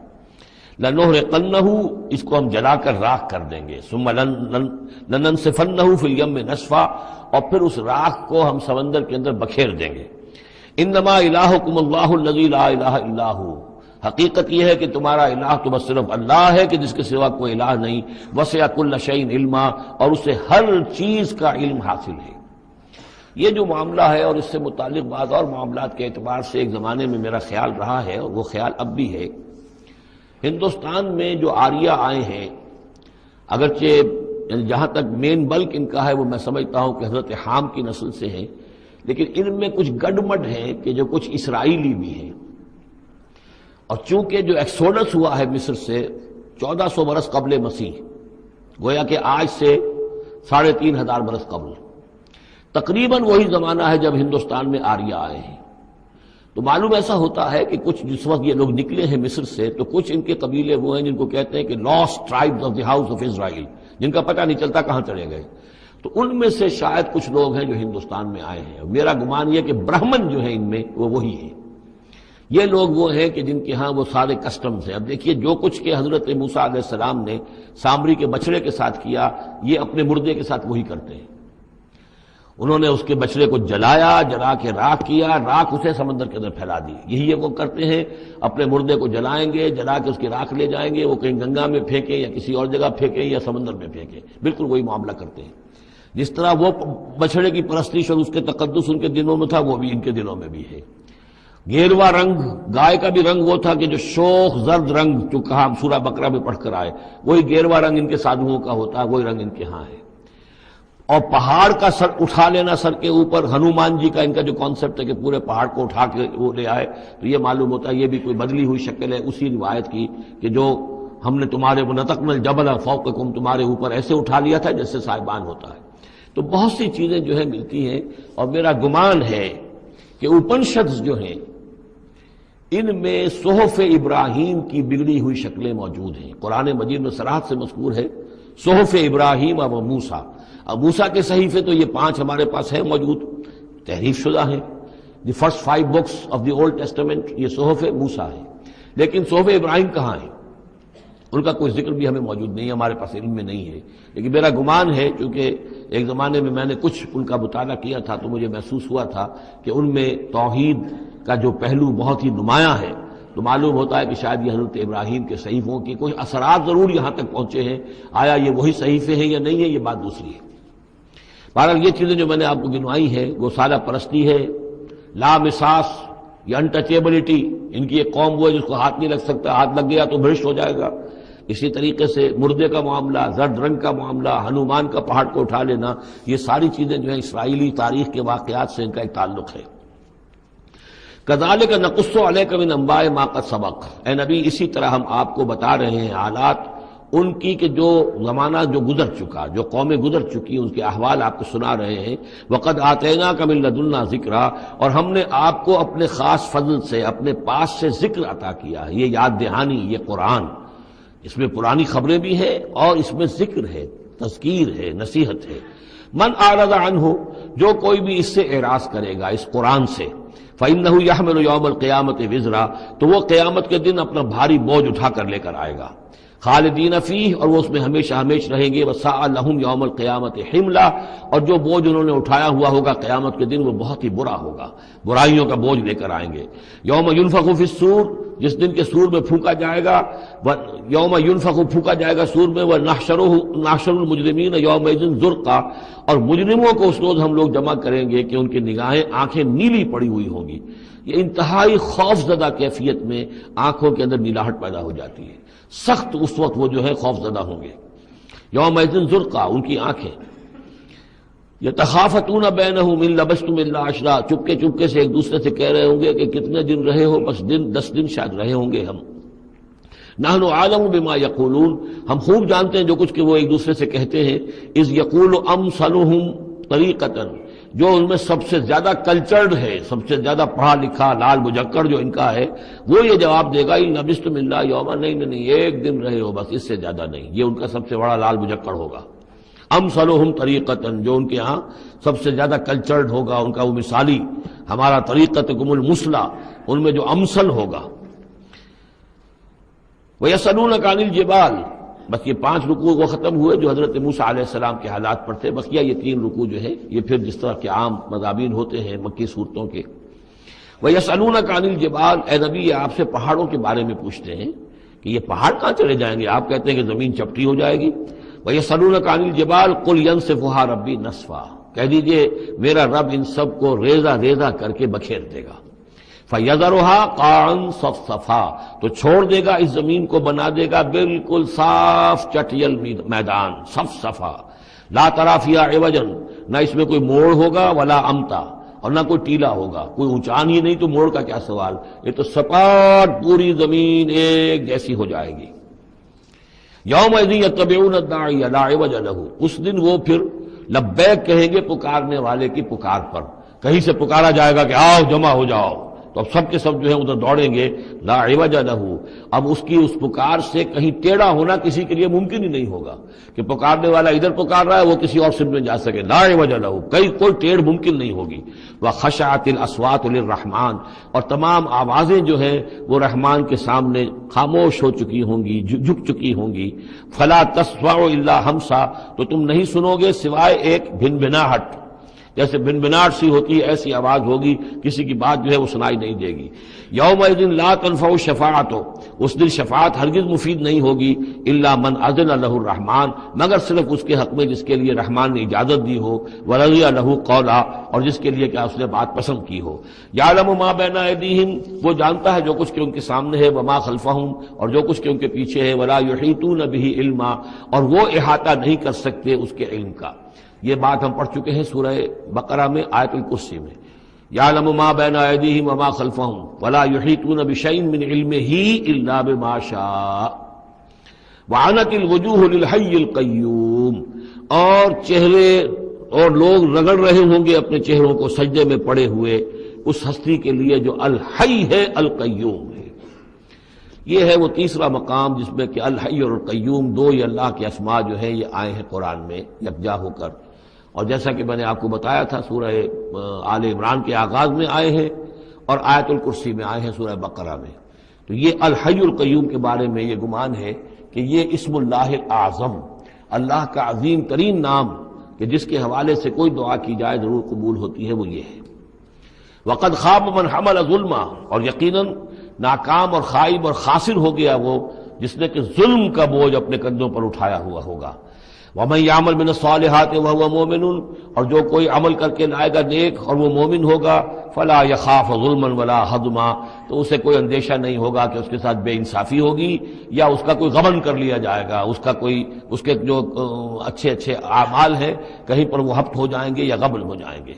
لَنُحْرِقَنَّهُ، اس کو ہم جلا کر راکھ کر دیں گے۔ ثُمَّ لَنَنسِفَنَّهُ فِي الْيَمِّ نَسْفًا، اور پھر اس راکھ کو ہم سمندر کے اندر بکھیر دیں گے۔ انما الہکم اللہ الذی لا الہ الا ہو، حقیقت یہ ہے کہ تمہارا الہ تو بس صرف اللہ ہے کہ جس کے سوا کوئی الہ نہیں۔ وسع کل شیء علما، اور اسے ہر چیز کا علم حاصل ہے۔ یہ جو معاملہ ہے اور اس سے متعلق بعض اور معاملات کے اعتبار سے ایک زمانے میں میرا خیال رہا ہے اور وہ خیال اب بھی ہے، ہندوستان میں جو آریہ آئے ہیں، اگرچہ جہاں تک مین بلک ان کا ہے وہ میں سمجھتا ہوں کہ حضرت حام کی نسل سے ہیں، لیکن ان میں کچھ گڈمڈ ہیں کہ جو کچھ اسرائیلی بھی ہیں، اور چونکہ جو ایکسوڈس ہوا ہے مصر سے 1400 برس قبل مسیح، گویا کہ آج سے 3500 برس قبل، تقریباً وہی زمانہ ہے جب ہندوستان میں آریہ آئے ہیں۔ تو معلوم ایسا ہوتا ہے کہ کچھ جس وقت یہ لوگ نکلے ہیں مصر سے تو کچھ ان کے قبیلے وہ ہیں جن کو کہتے ہیں کہ last tribes of the house of Israel, جن کا پتہ نہیں چلتا کہاں چلے گئے، تو ان میں سے شاید کچھ لوگ ہیں جو ہندوستان میں آئے ہیں۔ میرا گمان یہ کہ برہمن جو ہیں ان میں وہ وہی ہیں، یہ لوگ وہ ہیں کہ جن کے ہاں وہ سارے کسٹمز ہیں۔ اب دیکھیے جو کچھ کہ حضرت موسیٰ علیہ السلام نے سامری کے بچڑے کے ساتھ کیا، یہ اپنے مردے کے ساتھ وہی کرتے ہیں۔ انہوں نے اس کے بچڑے کو جلایا، جلا کے راکھ کیا، راکھ اسے سمندر کے اندر پھیلا دی۔ یہی وہ کرتے ہیں، اپنے مردے کو جلائیں گے، جلا کے اس کی راکھ لے جائیں گے، وہ کہیں گنگا میں پھینکیں یا کسی اور جگہ پھینکیں یا سمندر میں پھینکیں، بالکل وہی معاملہ کرتے ہیں۔ جس طرح وہ بچڑے کی پرستش اور اس کے تقدس ان کے دلوں میں تھا، وہ بھی ان کے دلوں میں بھی ہے۔ گیروا رنگ، گائے کا بھی رنگ وہ تھا کہ جو شوخ زرد رنگ جو کہا ہم سورہ بقرہ میں پڑھ کر آئے، وہی گیروا رنگ ان کے سادھوؤں کا ہوتا ہے، وہی رنگ ان کے ہاں ہے۔ اور پہاڑ کا سر اٹھا لینا سر کے اوپر، ہنومان جی کا ان کا جو کانسیپٹ ہے کہ پورے پہاڑ کو اٹھا کے وہ لے آئے، تو یہ معلوم ہوتا ہے یہ بھی کوئی بدلی ہوئی شکل ہے اسی روایت کی کہ جو ہم نے تمہارے ونطقنا الجبل فوقکم، تمہارے اوپر ایسے اٹھا لیا تھا جیسے صاحبان ہوتا ہے۔ تو بہت سی چیزیں جو ہیں ملتی ہیں، اور میرا گمان ہے کہ اپنشدز جو ہیں ان میں صحف ابراہیم کی بگڑی ہوئی شکلیں موجود ہیں۔ قرآن مجید میں صراحت سے مذکور ہے صحف ابراہیم و موسیٰ۔ اب موسیٰ کے صحیفے تو یہ 5 ہمارے پاس ہیں موجود، تحریف شدہ ہیں، the first 5 books of the old testament یہ صحف موسیٰ ہے، لیکن صحف ابراہیم کہاں ہیں؟ ان کا کوئی ذکر بھی ہمیں موجود نہیں ہے، ہمارے پاس علم میں نہیں ہے۔ لیکن میرا گمان ہے چونکہ ایک زمانے میں میں نے کچھ ان کا مطالعہ کیا تھا تو مجھے محسوس ہوا تھا کہ ان میں توحید کا جو پہلو بہت ہی نمایاں ہے، تو معلوم ہوتا ہے کہ شاید یہ حضرت ابراہیم کے صحیفوں کی کچھ اثرات ضرور یہاں تک پہنچے ہیں۔ آیا یہ وہی صحیفے ہیں یا نہیں ہے، یہ بات دوسری ہے۔ بہرحال یہ چیزیں جو میں نے آپ کو گنوائی ہیں، گوسالہ پرستی ہے، لامساس، یہ انٹچیبلٹی، ان کی ایک قوم وہ ہے جس کو ہاتھ نہیں لگ سکتا، ہاتھ لگ گیا تو بھرشٹ ہو جائے گا۔ اسی طریقے سے مردے کا معاملہ، زرد رنگ کا معاملہ، ہنومان کا پہاڑ کو اٹھا لینا، یہ ساری چیزیں جو ہیں اسرائیلی تاریخ کے واقعات سے ان کا ایک تعلق ہے۔ کذالک نقص علیک من انباء ما قد سبق، اے نبی اسی طرح ہم آپ کو بتا رہے ہیں حالات ان کی کہ جو زمانہ جو گزر چکا، جو قومیں گزر چکی، ان کے احوال آپ کو سنا رہے ہیں۔ وقد آتیناک من لدنا ذکرا، اور ہم نے آپ کو اپنے خاص فضل سے، اپنے پاس سے ذکر عطا کیا ہے، یہ یاد دہانی، یہ قرآن، اس میں پرانی خبریں بھی ہیں اور اس میں ذکر ہے، تذکیر ہے، نصیحت ہے۔ من اعرض عنہ، جو کوئی بھی اس سے اعراض کرے گا، اس قرآن سے، فإنہ یحمل یوم القیامت وزرا، تو وہ قیامت کے دن اپنا بھاری بوجھ اٹھا کر لے کر آئے گا۔ خالدین فیہ، اور وہ اس میں ہمیشہ ہمیش رہیں گے۔ وساء لہم یوم القیامت حملا، اور جو بوجھ انہوں نے اٹھایا ہوا ہوگا قیامت کے دن وہ بہت ہی برا ہوگا، برائیوں کا بوجھ لے کر آئیں گے۔ یوم ینفخ فی الصور، جس دن کے سور میں پھونکا جائے گا، یوم ینفخ، پھونکا جائے گا سور میں، ونحشر المجرمین یومئذ زرقا، اور مجرموں کو اس روز ہم لوگ جمع کریں گے کہ ان کی نگاہیں، آنکھیں نیلی پڑی ہوئی ہوں گی۔ یہ انتہائی خوف زدہ کیفیت میں آنکھوں کے اندر نیلاہٹ پیدا ہو جاتی ہے، سخت اس وقت وہ جو ہے خوف زدہ ہوں گے۔ یومئذ زرقا، ان کی آنکھیں۔ یتخافتون بینہم ان لبثتم الا عشرا، چپکے چپکے سے ایک دوسرے سے کہہ رہے ہوں گے کہ کتنے دن رہے ہو، بس 10 دن شاید رہے ہوں گے ہم۔ نحن عالم بما یقولون، ہم خوب جانتے ہیں جو کچھ کہ وہ ایک دوسرے سے کہتے ہیں۔ اذ یقول امثلہم طریقۃ، جو ان میں سب سے زیادہ کلچرڈ ہے، سب سے زیادہ پڑھا لکھا، لال مجکڑ جو ان کا ہے، وہ یہ جواب دے گا ان لبثتم الا یوما، نہیں، ایک دن رہے ہو بس، اس سے زیادہ نہیں۔ یہ ان کا سب سے بڑا لال مجکڑ ہوگا۔ امثلہم طریقۃ، جو ان کے ہاں سب سے زیادہ کلچرڈ ہوگا، ان کا وہ مثالی، ہمارا طریقتکم المثلی، ان میں جو امثل ہوگا۔ وَيَسْأَلُونَكَ عَنِ الْجِبَالِ، بس یہ 5 رکوع وہ ختم ہوئے جو حضرت موسیٰ علیہ السلام کے حالات پر تھے۔ بقیہ یہ 3 رکوع جو ہے یہ پھر جس طرح کے عام مضامین ہوتے ہیں مکی صورتوں کے۔ وَيَسْأَلُونَكَ عَنِ الْجِبَالِ، اے نبی یہ آپ سے پہاڑوں کے بارے میں پوچھتے ہیں کہ یہ پہاڑ کہاں چلے جائیں گے، آپ کہتے ہیں کہ زمین چپٹی ہو جائے گی۔ وَيَسْأَلُونَكَ عَنِ الْجِبَالِ قُلْ يَنسِفُهَا رَبِّي نَسْفًا، کہہ دیجئے میرا رب ان سب کو ریزہ ریزہ کر کے بکھیر دے گا۔ فَيَذَرُهَا قَاعًا صَفْصَفًا، تو چھوڑ دے گا اس زمین کو، بنا دے گا بالکل صاف چٹیل میدان، صفصفا، لا ترى فيها عوجا، نہ اس میں کوئی موڑ ہوگا، ولا امتا، اور نہ کوئی ٹیلا ہوگا، کوئی اونچان ہی نہیں تو موڑ کا کیا سوال، یہ تو سپاٹ پوری زمین ایک جیسی ہو جائے گی۔ یومئذ یتبعون الداعی لا عوج له، اس دن وہ پھر لبیک کہیں گے پکارنے والے کی پکار پر، کہیں سے پکارا جائے گا کہ آؤ جمع ہو جاؤ، تو اب سب کے سب جو ہے ادھر دوڑیں گے۔ لا عوج له، اب اس کی اس پکار سے کہیں ٹیڑھا ہونا کسی کے لیے ممکن ہی نہیں ہوگا کہ پکارنے والا ادھر پکار رہا ہے وہ کسی اور سمت میں جا سکے۔ لا عوج له، کوئی ٹیڑھ ممکن نہیں ہوگی۔ وخشعت الاصوات للرحمن، اور تمام آوازیں جو ہیں وہ رحمان کے سامنے خاموش ہو چکی ہوں گی، جھک چکی ہوں گی۔ فلا تسمع الا ہمسا، تو تم نہیں سنو گے سوائے ایک بھنبھناہٹ، جیسے بھنبھناہٹ سی ہوتی ہے ایسی آواز ہوگی، کسی کی بات جو ہے وہ سنائی نہیں دے گی۔ یومئذ لا تنفع الشفاعۃ، اس دن شفاعت ہرگز مفید نہیں ہوگی، الا من اذن له الرحمن، مگر صرف اس کے حق میں جس کے لیے رحمان نے اجازت دی ہو، ورضی له قولا، اور جس کے لیے کیا اس نے بات پسند کی ہو۔ یعلم ما بین ایدیہم، وہ جانتا ہے جو کچھ کہ ان کے سامنے ہے، وما خلفہم، اور جو کچھ کہ ان کے پیچھے ہے، ولا یحیطون به علما، اور وہ احاطہ نہیں کر سکتے اس کے علم کا۔ یہ بات ہم پڑھ چکے ہیں سورہ بقرہ میں، آیت الکرسی میں۔ یعلم ما بین ایدیہم وما خلفہم ولا یحیطون بشیء من علمہ الا بما شاء وعنت الوجوہ للحی القیوم، اور چہرے اور لوگ رگڑ رہے ہوں گے اپنے چہروں کو سجدے میں پڑے ہوئے اس ہستی کے لیے جو الحی ہے، القیوم ہے۔ یہ ہے وہ تیسرا مقام جس میں کہ الحی اور القیوم دو یہ اللہ کے اسماء جو ہیں یہ آئے ہیں قرآن میں یکجا ہو کر، اور جیسا کہ میں نے آپ کو بتایا تھا سورہ آل عمران کے آغاز میں آئے ہیں اور آیت الکرسی میں آئے ہیں سورہ بقرہ میں۔ تو یہ الحی القیوم کے بارے میں یہ گمان ہے کہ یہ اسم اللہ اعظم، اللہ کا عظیم ترین نام کہ جس کے حوالے سے کوئی دعا کی جائے ضرور قبول ہوتی ہے، وہ یہ ہے۔ وقد خاب من حمل ظلما، اور یقیناً ناکام اور خائب اور خاسر ہو گیا وہ جس نے کہ ظلم کا بوجھ اپنے کندھوں پر اٹھایا ہوا ہوگا۔ ومن یعمل من الصالحات وهو مؤمن، اور جو کوئی عمل کر کے لائے گا نیک اور وہ مومن ہوگا، فلا یخاف ظلما ولا ہضما، تو اسے کوئی اندیشہ نہیں ہوگا کہ اس کے ساتھ بے انصافی ہوگی یا اس کا کوئی غبن کر لیا جائے گا، اس کے جو اچھے اچھے اعمال ہیں کہیں پر وہ ہفت ہو جائیں گے یا غبن ہو جائیں گے۔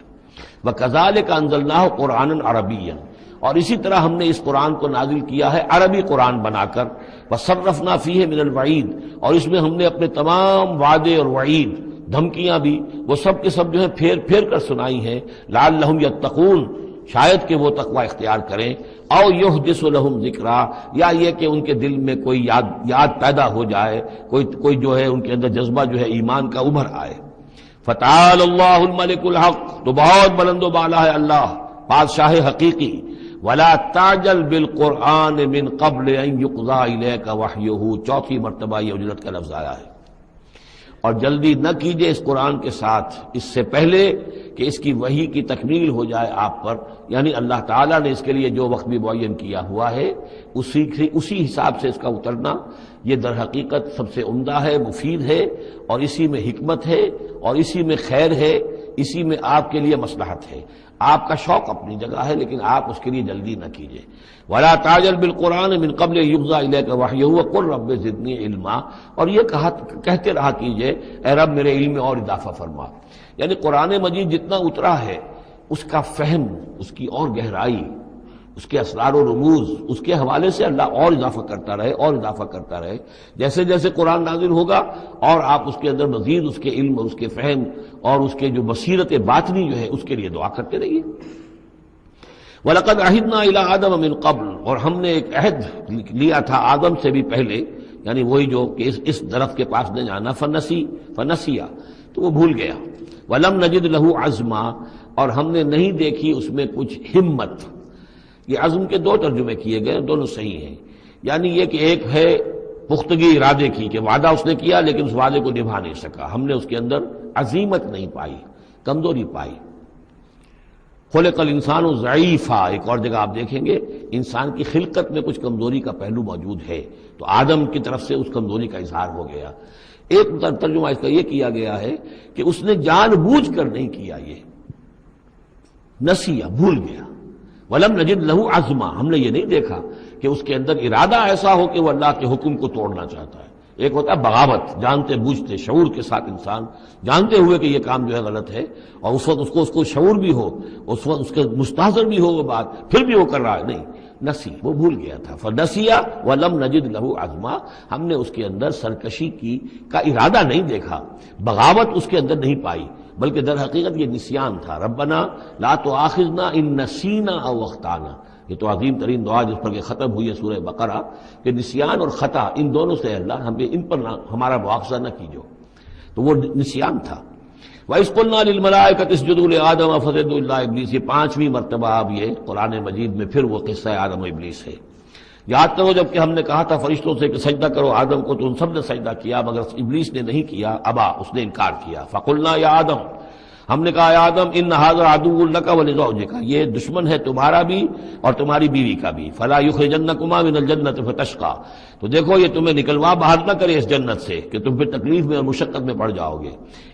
وَكَذَلِكَ أَنزَلْنَاهُ قُرْآنًا عَرَبِيًّا، اور اسی طرح ہم نے اس قرآن کو نازل کیا ہے عربی قرآن بنا کر۔ وَصَرَّفْنَا فِيهِ مِنَ الْوَعِيدِ، اور اس میں ہم نے اپنے تمام وعدے اور وعید، دھمکیاں بھی، وہ سب کے سب جو ہیں پھیر پھیر کر سنائی ہیں، لعلہم یتقون، شاید کہ وہ تقوی اختیار کریں، او یحدث لہم ذکرا، یا یہ کہ ان کے دل میں کوئی یاد پیدا ہو جائے، کوئی جو ہے ان کے اندر جذبہ جو ہے ایمان کا ابھر آئے۔ فتعال اللہ الملک الحق، تو بہت بلند و بالا ہے اللہ بادشاہ حقیقی۔ ولا تعجل بالقرآن من قبل ان یقضى الیک وحیہ، چوتھی مرتبہ یہ اجرت کا لفظ آیا ہے۔ اور جلدی نہ کیجئے اس قرآن کے ساتھ اس سے پہلے کہ اس کی وحی کی تکمیل ہو جائے آپ پر، یعنی اللہ تعالیٰ نے اس کے لیے جو وقت بھی معین کیا ہوا ہے اسی حساب سے اس کا اترنا یہ در حقیقت سب سے عمدہ ہے، مفید ہے، اور اسی میں حکمت ہے اور اسی میں خیر ہے، اسی میں آپ کے لیے مصلحت ہے۔ آپ کا شوق اپنی جگہ ہے لیکن آپ اس کے لیے جلدی نہ کیجئے۔ ولا تعجل بالقرآن من قبل یقضى الیک وحیہ وقل رب زدنی علما، اور یہ کہتے رہا کیجئے اے رب میرے علم میں اور اضافہ فرما، یعنی قرآن مجید جتنا اترا ہے اس کا فہم، اس کی اور گہرائی، اس کے اسرار و رموز، اس کے حوالے سے اللہ اور اضافہ کرتا رہے اور اضافہ کرتا رہے۔ جیسے جیسے قرآن نازل ہوگا اور آپ اس کے اندر مزید اس کے علم، اس کے فہم اور اس کے جو بصیرت باطنی جو ہے اس کے لیے دعا کرتے رہیے۔ وَلَقَدْ عَهِدْنَا إِلَىٰ آدَمَ مِن قَبْلُ، اور ہم نے ایک عہد لیا تھا آدم سے بھی پہلے، یعنی وہی جو کہ اس درخت کے پاس نہ جانا، فنسیا، تو وہ بھول گیا۔ وَلَمْ نَجِدْ لَهُ عَزْمًا، اور ہم نے نہیں دیکھی اس میں کچھ ہمت۔ یہ عزم کے دو ترجمے کیے گئے، دونوں صحیح ہیں، یعنی یہ کہ ایک ہے پختگی ارادے کی کہ وعدہ اس نے کیا لیکن اس وعدے کو نبھا نہیں سکا، ہم نے اس کے اندر عزیمت نہیں پائی، کمزوری پائی۔ خلق الانسان ضعیفا، ایک اور جگہ آپ دیکھیں گے انسان کی خلقت میں کچھ کمزوری کا پہلو موجود ہے، تو آدم کی طرف سے اس کمزوری کا اظہار ہو گیا۔ ایک ترجمہ اس کا یہ کیا گیا ہے کہ اس نے جان بوجھ کر نہیں کیا، یہ نسیہ، بھول گیا۔ وَلَمْ نَجِدْ لَهُ عَزْمًا، ہم نے یہ نہیں دیکھا کہ اس کے اندر ارادہ ایسا ہو کہ وہ اللہ کے حکم کو توڑنا چاہتا ہے۔ ایک ہوتا ہے بغاوت، جانتے بوجھتے شعور کے ساتھ انسان جانتے ہوئے کہ یہ کام جو ہے غلط ہے، اور اس وقت اس کو شعور بھی ہو، اس وقت اس کے مستحضر بھی ہو وہ بات، پھر بھی وہ کر رہا ہے، نہیں، نسی، وہ بھول گیا تھا۔ فَنَسِيَ وَلَمْ نَجِدْ لَهُ عَزْمًا، ہم نے اس کے اندر سرکشی کا ارادہ نہیں دیکھا، بغاوت اس کے اندر نہیں پائی، بلکہ در حقیقت یہ نسیان تھا۔ ربنا لا تؤاخذنا ان نسینا او اخطانا، یہ تو عظیم ترین دعا جس پر کہ ختم ہوئی ہے سورہ بقرہ، کہ نسیان اور خطا ان دونوں سے اللہ ہمیں ان پر ہمارا مواخذہ نہ کیجو، تو وہ نسیان تھا۔ وَإِذْ قُلْنَا لِلْمَلَائِكَةِ اسْجُدُوا لِآدَمَ فَسَجَدُوا إِلَّا إِبْلِيسَ، یہ پانچویں مرتبہ اب یہ قرآن مجید میں پھر وہ قصہ آدم و ابلیس ہے۔ یاد کرو جب کہ ہم نے کہا تھا فرشتوں سے کہ سجدہ کرو آدم کو، تو ان سب نے سجدہ کیا مگر ابلیس نے نہیں کیا، ابا، اس نے انکار کیا۔ فَقُلْنَا يَا آدَمَ، ہم نے کہا آدم ان ھذا عدو لک ولزوجک، یہ دشمن ہے تمہارا بھی اور تمہاری بیوی کا بھی، فلا یخرجنکما من الجنۃ فتشقى، تو دیکھو یہ تمہیں نکلوا باہر نہ کرے اس جنت سے کہ تم پھر تکلیف میں اور مشقت میں پڑ جاؤ گے۔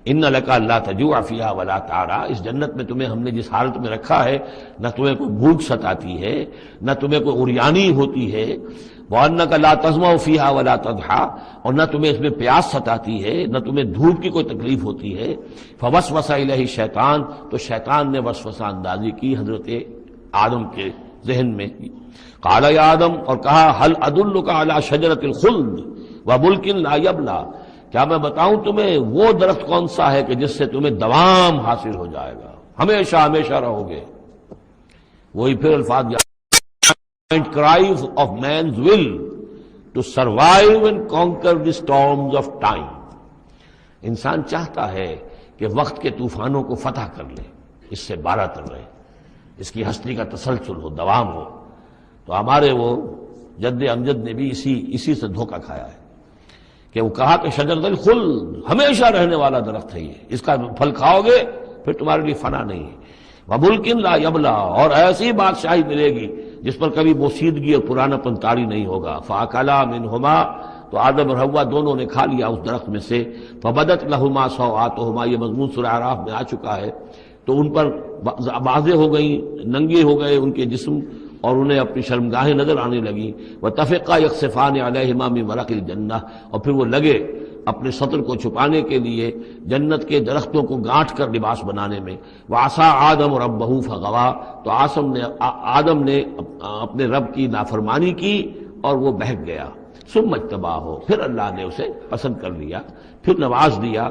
ان لک الا تجوع فیھا ولا تعرى، اس جنت میں تمہیں ہم نے جس حالت میں رکھا ہے نہ تمہیں کوئی بھوک ستاتی ہے نہ تمہیں کوئی عریانی ہوتی ہے، وَأَنَّكَ لَا تَظْمَأُ فِيهَا وَلَا تَضْحَىٰ، اور نہ تمہیں اس میں پیاس ستاتی ہے نہ تمہیں دھوپ کی کوئی تکلیف ہوتی ہے۔ فَوَسْوَسَ إِلَيْهِ الشَّيْطَانُ، تو شیطان نے وسوسہ اندازی کی حضرت آدم کے ذہن میں۔ قَالَ يَا آدم، اور کہا هَلْ أَدُلُّكَ عَلَىٰ شَجَرَةِ الْخُلْدِ وَمُلْكٍ لَا يَبْلَىٰ، کیا میں بتاؤں تمہیں وہ درخت کون سا ہے کہ جس سے تمہیں دوام حاصل ہو جائے گا، ہمیشہ ہمیشہ رہو گے۔ وہی پھر الفاظ cries of man's will to survive and conquer the storms of time، انسان چاہتا ہے کہ وقت کے طوفانوں کو فتح کر لے، اس سے بارہ تر رہے، اس کی ہستی کا تسلسل ہو، دوام ہو۔ تو ہمارے وہ جد امجد نے بھی اسی سے دھوکہ کھایا ہے کہ وہ کہا کہ شجرۃ الخلد، ہمیشہ رہنے والا درخت ہے یہ، اس کا پھل کھاؤ گے پھر تمہارے لیے فنا نہیں ہے، وملک لا یبلا، اور ایسی بادشاہی ملے گی جس پر کبھی بوسیدگی اور پرانا پن طاری نہیں ہوگا۔ فاکلا منہما، تو آدم اور حوا دونوں نے کھا لیا اس درخت میں سے، فبدت لہما سوآتہما، یہ مضمون سورہ اعراف میں آ چکا ہے، تو ان پر واضح ہو گئی، ننگے ہو گئے ان کے جسم اور انہیں اپنی شرمگاہیں نظر آنے لگیں، وطفقا یخصفان علیہما من ورق الجنہ، اور پھر وہ لگے اپنے سطر کو چھپانے کے لیے جنت کے درختوں کو گانٹھ کر لباس بنانے میں۔ وعصا آدم ربہ فغوا، تو آدم نے اپنے رب کی نافرمانی کی اور وہ بہک گیا۔ ثم اجتباہ، پھر اللہ نے اسے پسند کر لیا، پھر نواز دیا۔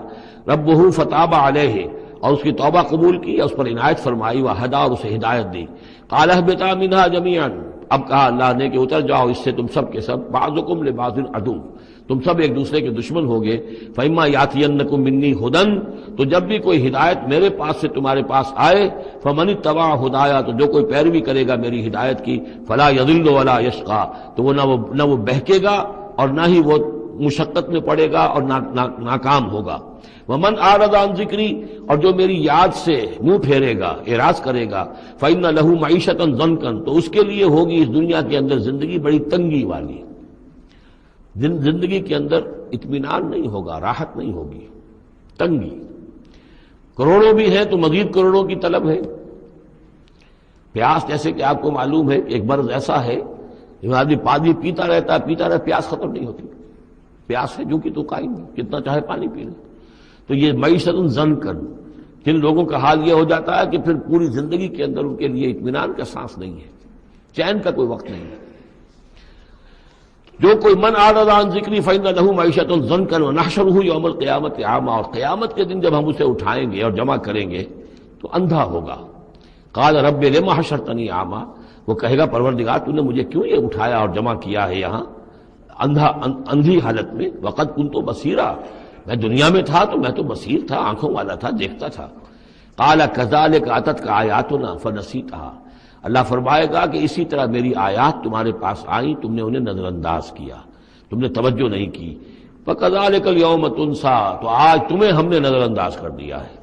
ربہ فتاب علیہ، اور اس کی توبہ قبول کی، اس پر عنایت فرمائی، وہدا، اور اسے ہدایت دی۔ قال اہبطا منہا جمیعا، اب کہا اللہ نے کہ اتر جاؤ اس سے تم سب کے سب، بعضکم لبعض عدو، تم سب ایک دوسرے کے دشمن ہوگے۔ فإما یاتینکم منی ھدی، تو جب بھی کوئی ہدایت میرے پاس سے تمہارے پاس آئے، فمن اتبع ھدایا، تو جو کوئی پیروی کرے گا میری ہدایت کی، فلا یضل ولا یشقی، تو وہ نہ وہ بہکے گا اور نہ ہی وہ مشقت میں پڑے گا اور ناکام ہوگا۔ ومن اعرض عن ذکری، اور جو میری یاد سے منہ پھیرے گا، اعراض کرے گا، فإن له معیشۃ ضنکا، تو اس کے لیے ہوگی اس دنیا کے اندر زندگی بڑی تنگی والی، زندگی کے اندر اطمینان نہیں ہوگا، راحت نہیں ہوگی، تنگی۔ کروڑوں بھی ہیں تو مزید کروڑوں کی طلب ہے۔ پیاس، جیسے کہ آپ کو معلوم ہے کہ ایک مرض ایسا ہے جو آدمی پانی پیتا رہتا ہے، پیاس ختم نہیں ہوتی، پیاس ہے جو کہ تو قائم ہے، کتنا چاہے پانی پی لے۔ تو یہ معیشت ضنکا، جن لوگوں کا حال یہ ہو جاتا ہے کہ پھر پوری زندگی کے اندر ان کے لیے اطمینان کا سانس نہیں ہے، چین کا کوئی وقت نہیں ہے۔ جو کوئی من اعرض عن ذکری فإن له معیشۃ ضنکا ونحشرہ یوم القیامۃ اعمی، اور قیامت کے دن جب ہم اسے اٹھائیں گے اور جمع کریں گے تو اندھا ہوگا۔ قال رب لم حشرتنی اعمی، وہ کہے گا پروردگار تو نے مجھے کیوں یہ اٹھایا اور جمع کیا ہے یہاں اندھی حالت میں، وقد کنت بصیرا، میں دنیا میں تھا تو میں تو بصیر تھا، آنکھوں والا تھا، دیکھتا تھا۔ قال کذالک اتتک آیاتنا فنسیتھا، اللہ فرمائے گا کہ اسی طرح میری آیات تمہارے پاس آئیں، تم نے انہیں نظر انداز کیا، تم نے توجہ نہیں کی۔ فکذالک الیوم تنسیٰ، تو آج تمہیں ہم نے نظر انداز کر دیا ہے۔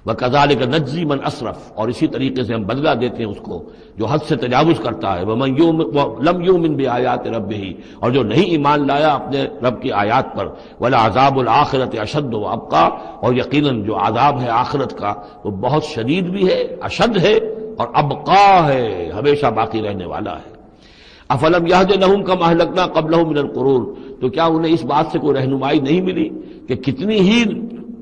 وَكَذَلِكَ نَجْزِي مَنْ أَسْرَفَ، اور اسی طریقے سے ہم بدلہ دیتے ہیں اس کو جو حد سے تجاوز کرتا ہے۔ وَمَنْ لَمْ يُؤْمِنْ بِآيَاتِ رَبِّهِ، اور جو نہیں ایمان لایا اپنے رب کی آیات پر۔ وَلَعَذَابُ الْآخِرَةِ أَشَدُّ وَأَبْقَىٰ، اور یقیناً جو عذاب ہے آخرت کا وہ بہت شدید بھی ہے، اشد ہے، اور ابقا ہے، ہمیشہ باقی رہنے والا ہے۔ افلم یہد لہم کم اہلکنا قبلہم من القرون، تو کیا انہیں اس بات سے کوئی رہنمائی نہیں ملی کہ کتنی ہی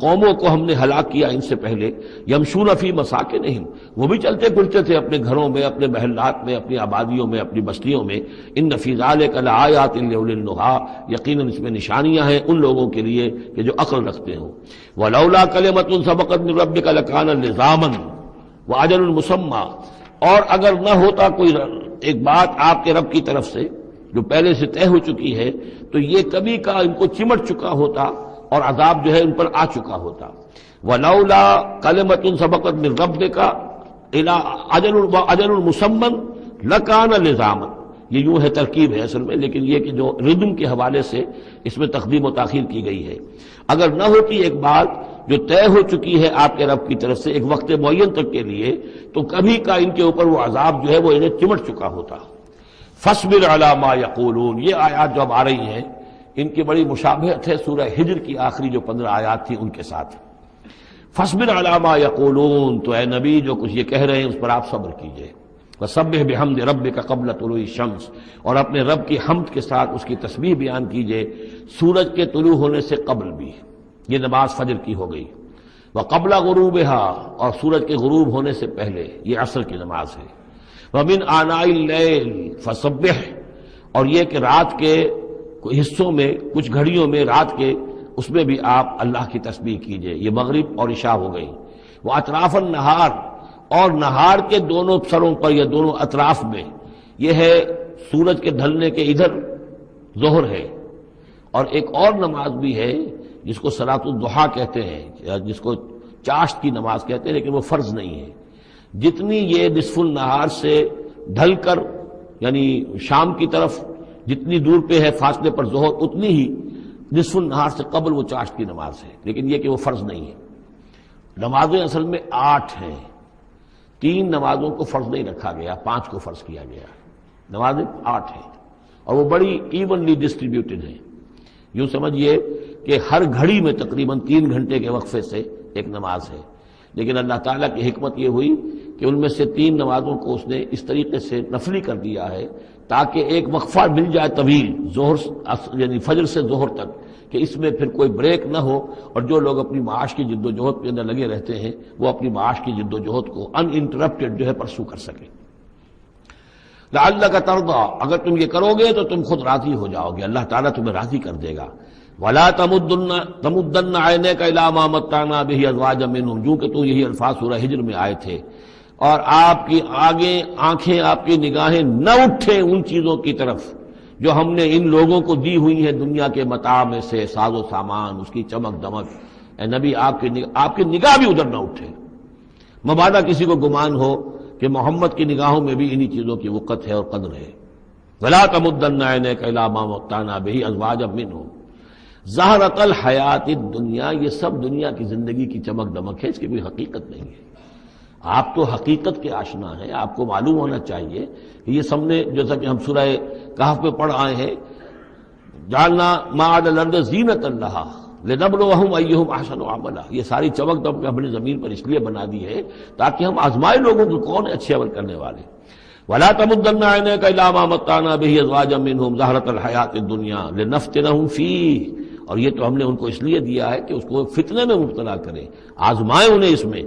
قوموں کو ہم نے ہلاک کیا ان سے پہلے۔ یمشون فی مساکنہم، وہ بھی چلتے پھرتے تھے اپنے گھروں میں، اپنے محلات میں، اپنی آبادیوں میں، اپنی بستیوں میں۔ ان فی ذلک لآیات لأولی النہی، یقیناً اس میں نشانیاں ہیں ان لوگوں کے لیے کہ جو عقل رکھتے ہوں۔ ولولا کلمۃ سبقت من ربک لکان لزاما وأجل مسمى، اور اگر نہ ہوتا کوئی ایک بات آپ کے رب کی طرف سے جو پہلے سے طے ہو چکی ہے تو یہ کبھی کا ان کو چمٹ چکا ہوتا اور عذاب جو ہے ان پر آ چکا ہوتا۔ ولولا کلمۃ سبقت من ربک الی اجل مسمى لکان لزاما، یہ یوں ہے، ترکیب ہے اصل میں، لیکن یہ کہ جو ردم کے حوالے سے اس میں تقدیم و تاخیر کی گئی ہے۔ اگر نہ ہوتی ایک بات جو طے ہو چکی ہے آپ کے رب کی طرف سے ایک وقت معین تک کے لیے، تو کبھی کا ان کے اوپر وہ عذاب جو ہے وہ انہیں چمٹ چکا ہوتا۔ فاصبر علی ما یقولون، یہ آیات جو اب آ رہی ہیں ان کی بڑی مشابہت ہے سورہ ہجر کی آخری جو 15 آیات تھی ان کے ساتھ۔ فاصبر علی ما یقولون، تو اے نبی جو کچھ یہ کہہ رہے ہیں اس پر آپ صبر کیجئے۔ وسبح بحمد ربک قبل طلوع الشمس، اور اپنے رب کی حمد کے ساتھ اس کی تسبیح بیان کیجئے سورج کے طلوع ہونے سے قبل بھی، یہ نماز فجر کی ہو گئی۔ وقبل غروبها، اور سورج کے غروب ہونے سے پہلے، یہ عصر کی نماز ہے۔ ومن آناء اللیل فسبح، اور یہ کہ رات کے حصوں میں، کچھ گھڑیوں میں رات کے، اس میں بھی آپ اللہ کی تسبیح کیجئے، یہ مغرب اور عشاء ہو گئی۔ واطراف النہار، اور نہار کے دونوں سروں پر یا دونوں اطراف میں، یہ ہے سورج کے ڈھلنے کے ادھر ظہر ہے، اور ایک اور نماز بھی ہے جس کو صلاۃ الضحیٰ کہتے ہیں یا جس کو چاشت کی نماز کہتے ہیں، لیکن وہ فرض نہیں ہے۔ جتنی یہ نصف النہار سے ڈھل کر یعنی شام کی طرف جتنی دور پہ ہے فاصلے پر ظہر، اتنی ہی نصف النہار سے قبل وہ چاشت کی نماز ہے، لیکن یہ کہ وہ فرض نہیں ہے۔ نمازیں اصل میں 8 ہیں، 3 نمازوں کو فرض نہیں رکھا گیا، 5 کو فرض کیا گیا۔ نمازیں 8 ہیں اور وہ بڑی ایونلی ڈسٹریبیوٹڈ ہیں۔ یوں سمجھیے کہ ہر گھڑی میں تقریباً 3 گھنٹے کے وقفے سے ایک نماز ہے، لیکن اللہ تعالیٰ کی حکمت یہ ہوئی کہ ان میں سے 3 نمازوں کو اس نے اس طریقے سے نفلی کر دیا ہے تاکہ ایک وقفہ مل جائے طویل، ظہر یعنی فجر سے ظہر تک، کہ اس میں پھر کوئی بریک نہ ہو، اور جو لوگ اپنی معاش کی جد و جہد کے اندر لگے رہتے ہیں وہ اپنی معاش کی جد و جہد کو ان انٹرپٹڈ جو ہے پرسو کر سکیں۔ لعلک ترضی، اگر تم یہ کرو گے تو تم خود راضی ہو جاؤ گے، اللہ تعالیٰ تمہیں راضی کر دے گا۔ ولا تمدن عینیک الی ما متعنا بہ ازواجا منہم، جو کہ تو یہی الفاظ سورہ ہجر میں آئے تھے، اور آپ کی آگے آنکھیں، آپ کی نگاہیں نہ اٹھیں ان چیزوں کی طرف جو ہم نے ان لوگوں کو دی ہوئی ہیں دنیا کے متاع میں سے، ساز و سامان، اس کی چمک دمک۔ اے نبی آپ کی نگاہ بھی ادھر نہ اٹھے، مبادا کسی کو گمان ہو کہ محمد کی نگاہوں میں بھی انہی چیزوں کی وقت ہے اور قدر ہے۔ ولا تمدن عینیک الی ما متعنا بہ ازواجا منہم زہرۃ الحیات الدنیا، یہ سب دنیا کی زندگی کی چمک دمک ہے، اس کی کوئی حقیقت نہیں ہے۔ آپ تو حقیقت کے آشنا ہیں، آپ کو معلوم ہونا چاہیے کہ یہ سب نے، جیسا کہ ہم سورہ کہف میں پڑھ آئے ہیں، جعلنا ما علی الارض زینۃ لہا لنبلوہم ایہم احسن عملا، یہ ساری چمک دمک ہم نے زمین پر اس لیے بنا دی ہے تاکہ ہم آزمائے لوگوں کو کون ہے اچھے عمل کرنے والے۔ ولا تمدن عینیک الی ما متعنا بہ ازواجا منہم زہرۃ الحیات الدنیا لنفتنہم فیہ، اور یہ تو ہم نے ان کو اس لیے دیا ہے کہ اس کو فتنے میں مبتلا کریں، آزمائیں انہیں اس میں۔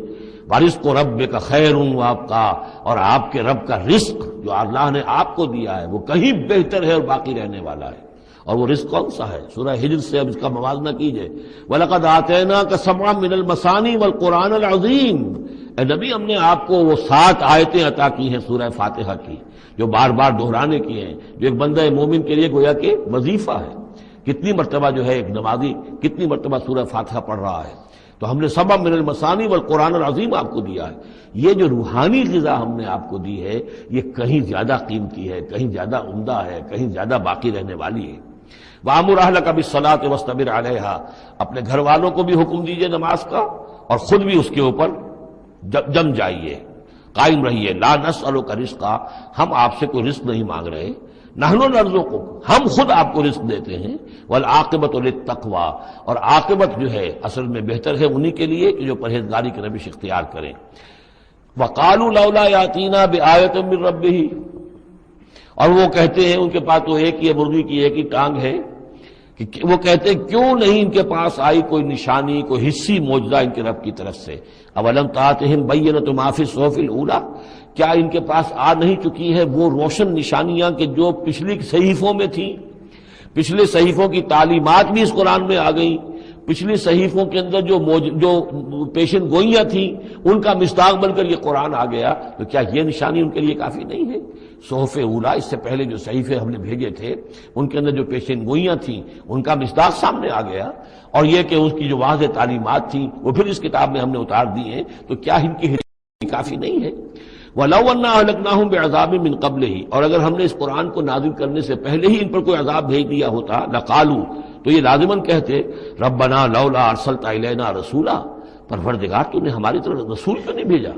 وَرِزْقُ رَبِّكَ خَيْرٌ وَأَبْقَىٰ، اور آپ کے رب کا رزق جو اللہ نے آپ کو دیا ہے وہ کہیں بہتر ہے اور باقی رہنے والا ہے۔ اور وہ رزق کون سا ہے؟ سورہ ہجر سے اب اس کا موازنہ کیجئے۔ وَلَقَدْ آتَيْنَاكَ سَبْعًا مِّنَ الْمَثَانِي وَالْقُرْآنِ الْعَظِيمِ، اے نبی ہم نے آپ کو وہ 7 آیتیں عطا کی ہیں سورہ فاتحہ کی، جو بار بار دہرانے کی ہیں، جو ایک بندہ مومن کے لیے گویا کہ وظیفہ ہے۔ کتنی مرتبہ جو ہے ایک نمازی کتنی مرتبہ سورہ فاتحہ پڑھ رہا ہے؟ تو ہم نے سبع من المثانی والقرآن العظیم آپ کو دیا ہے۔ یہ جو روحانی غذا ہم نے آپ کو دی ہے یہ کہیں زیادہ قیمتی ہے، کہیں زیادہ عمدہ ہے، کہیں زیادہ باقی رہنے والی ہے۔ وَأَمُرْ أَهْلَكَ بِالصَّلَاةِ وَاصْطَبِرْ عَلَيْهَا، اپنے گھر والوں کو بھی حکم دیجئے نماز کا اور خود بھی اس کے اوپر جم جائیے، قائم رہیے۔ لا نسألک رزقا، ہم آپ سے کوئی رزق نہیں مانگ رہے، نحن نرزقک، ہم خود آپ کو رزق دیتے ہیں۔ والعاقبۃ للتقوی، اور عاقبت جو ہے اصل میں بہتر ہے انہی کے لیے کہ جو پرہیزگاری کی روش اختیار کریں۔ وقالوا لولا یاتینا بآیۃ من ربہ، اور وہ کہتے ہیں، ان کے پاس تو ایک ہی مرغی کی ایک ہی ٹانگ ہے، کہ وہ کہتے ہیں کیوں نہیں ان کے پاس آئی کوئی نشانی، کوئی حصی معجزہ ان کے رب کی طرف سے۔ اولم تاتہم بینۃ ما فی الصحف الاولی، کیا ان کے پاس آ نہیں چکی ہے وہ روشن نشانیاں کہ جو پچھلی صحیفوں میں تھیں؟ پچھلے صحیفوں کی تعلیمات بھی اس قرآن میں آ گئیں، پچھلی صحیفوں کے اندر جو پیشن گوئیاں تھیں ان کا مصداق بن کر یہ قرآن آ گیا، تو کیا یہ نشانی ان کے لیے کافی نہیں ہے؟ صحف اولا، اس سے پہلے جو صحیفے ہم نے بھیجے تھے ان کے اندر جو پیشن گوئیاں تھیں ان کا مصداق سامنے آ گیا، اور یہ کہ اس کی جو واضح تعلیمات تھیں وہ پھر اس کتاب میں ہم نے اتار دی ہیں، تو کیا ان کی کافی نہیں ہے؟ وَلَوْ أَنَّا أَهْلَكْنَاهُمْ بِعَذَابٍ مِّن قَبْلِهِ، اور اگر ہم نے اس قرآن کو نازل کرنے سے پہلے ہی ان پر کوئی عذاب بھیج دیا ہوتا، لَقَالُوا، تو یہ لازماً کہتے رَبَّنَا لَوْلَا أَرْسَلْتَ إِلَيْنَا رَسُولًا، پروردگار تو نے ہماری طرف رسول کیوں نہیں بھیجا؟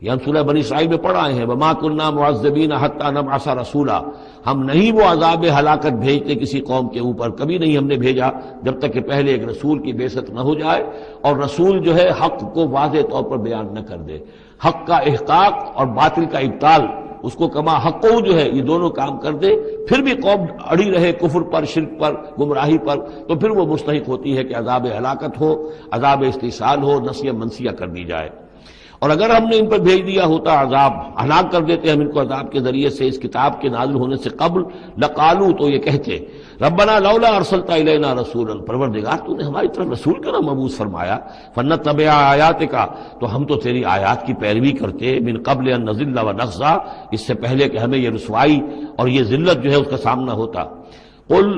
یہ ہم سورہ بنی اسرائیل میں پڑھ آئے ہیں، وَمَا كُنَّا مُعَذِّبِينَ حَتَّىٰ نَبْعَثَ رَسُولًا، ہم نہیں وہ عذاب ہلاکت بھیجتے کسی قوم کے اوپر، کبھی نہیں ہم نے بھیجا جب تک کہ پہلے ایک رسول کی بعثت نہ ہو جائے، اور رسول جو ہے حق کو واضح طور پر بیان نہ کر دے، حق کا احقاق اور باطل کا ابطال، اس کو کما حق جو ہے یہ دونوں کام کر دے، پھر بھی قوم اڑی رہے کفر پر، شرک پر، گمراہی پر، تو پھر وہ مستحق ہوتی ہے کہ عذاب ہلاکت ہو، عذاب استحصال ہو، نسیہ منسیہ کر دی جائے۔ اور اگر ہم نے ان پر بھیج دیا ہوتا عذاب، ہلاک کر دیتے ہم ان کو عذاب کے ذریعے سے اس کتاب کے نازل ہونے سے قبل، لقالو، تو یہ کہتے ربنا لولا ارسلت الینا رسولا، پروردگار تو نے ہماری طرف رسول کیوں نہ مبعوث فرمایا، فنتبع آیاتک، تو ہم تو تیری آیات کی پیروی کرتے، من قبل ان نذل ونخزى، اس سے پہلے کہ ہمیں یہ رسوائی اور یہ ذلت جو ہے اس کا سامنا ہوتا۔ قل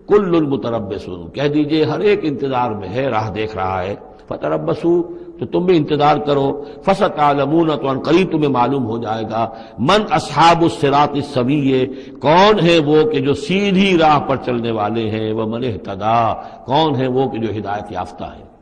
کل متربص، کہہ دیجئے ہر ایک انتظار میں ہے، راہ دیکھ رہا ہے، فتربصوا، تو تم بھی انتظار کرو، فستعلمون، تو ان قریب تمہیں معلوم ہو جائے گا، من اصحاب الصراط السوی، کون ہے وہ کہ جو سیدھی راہ پر چلنے والے ہیں، وہ من اہتدی، کون ہے وہ کہ جو ہدایت یافتہ ہے۔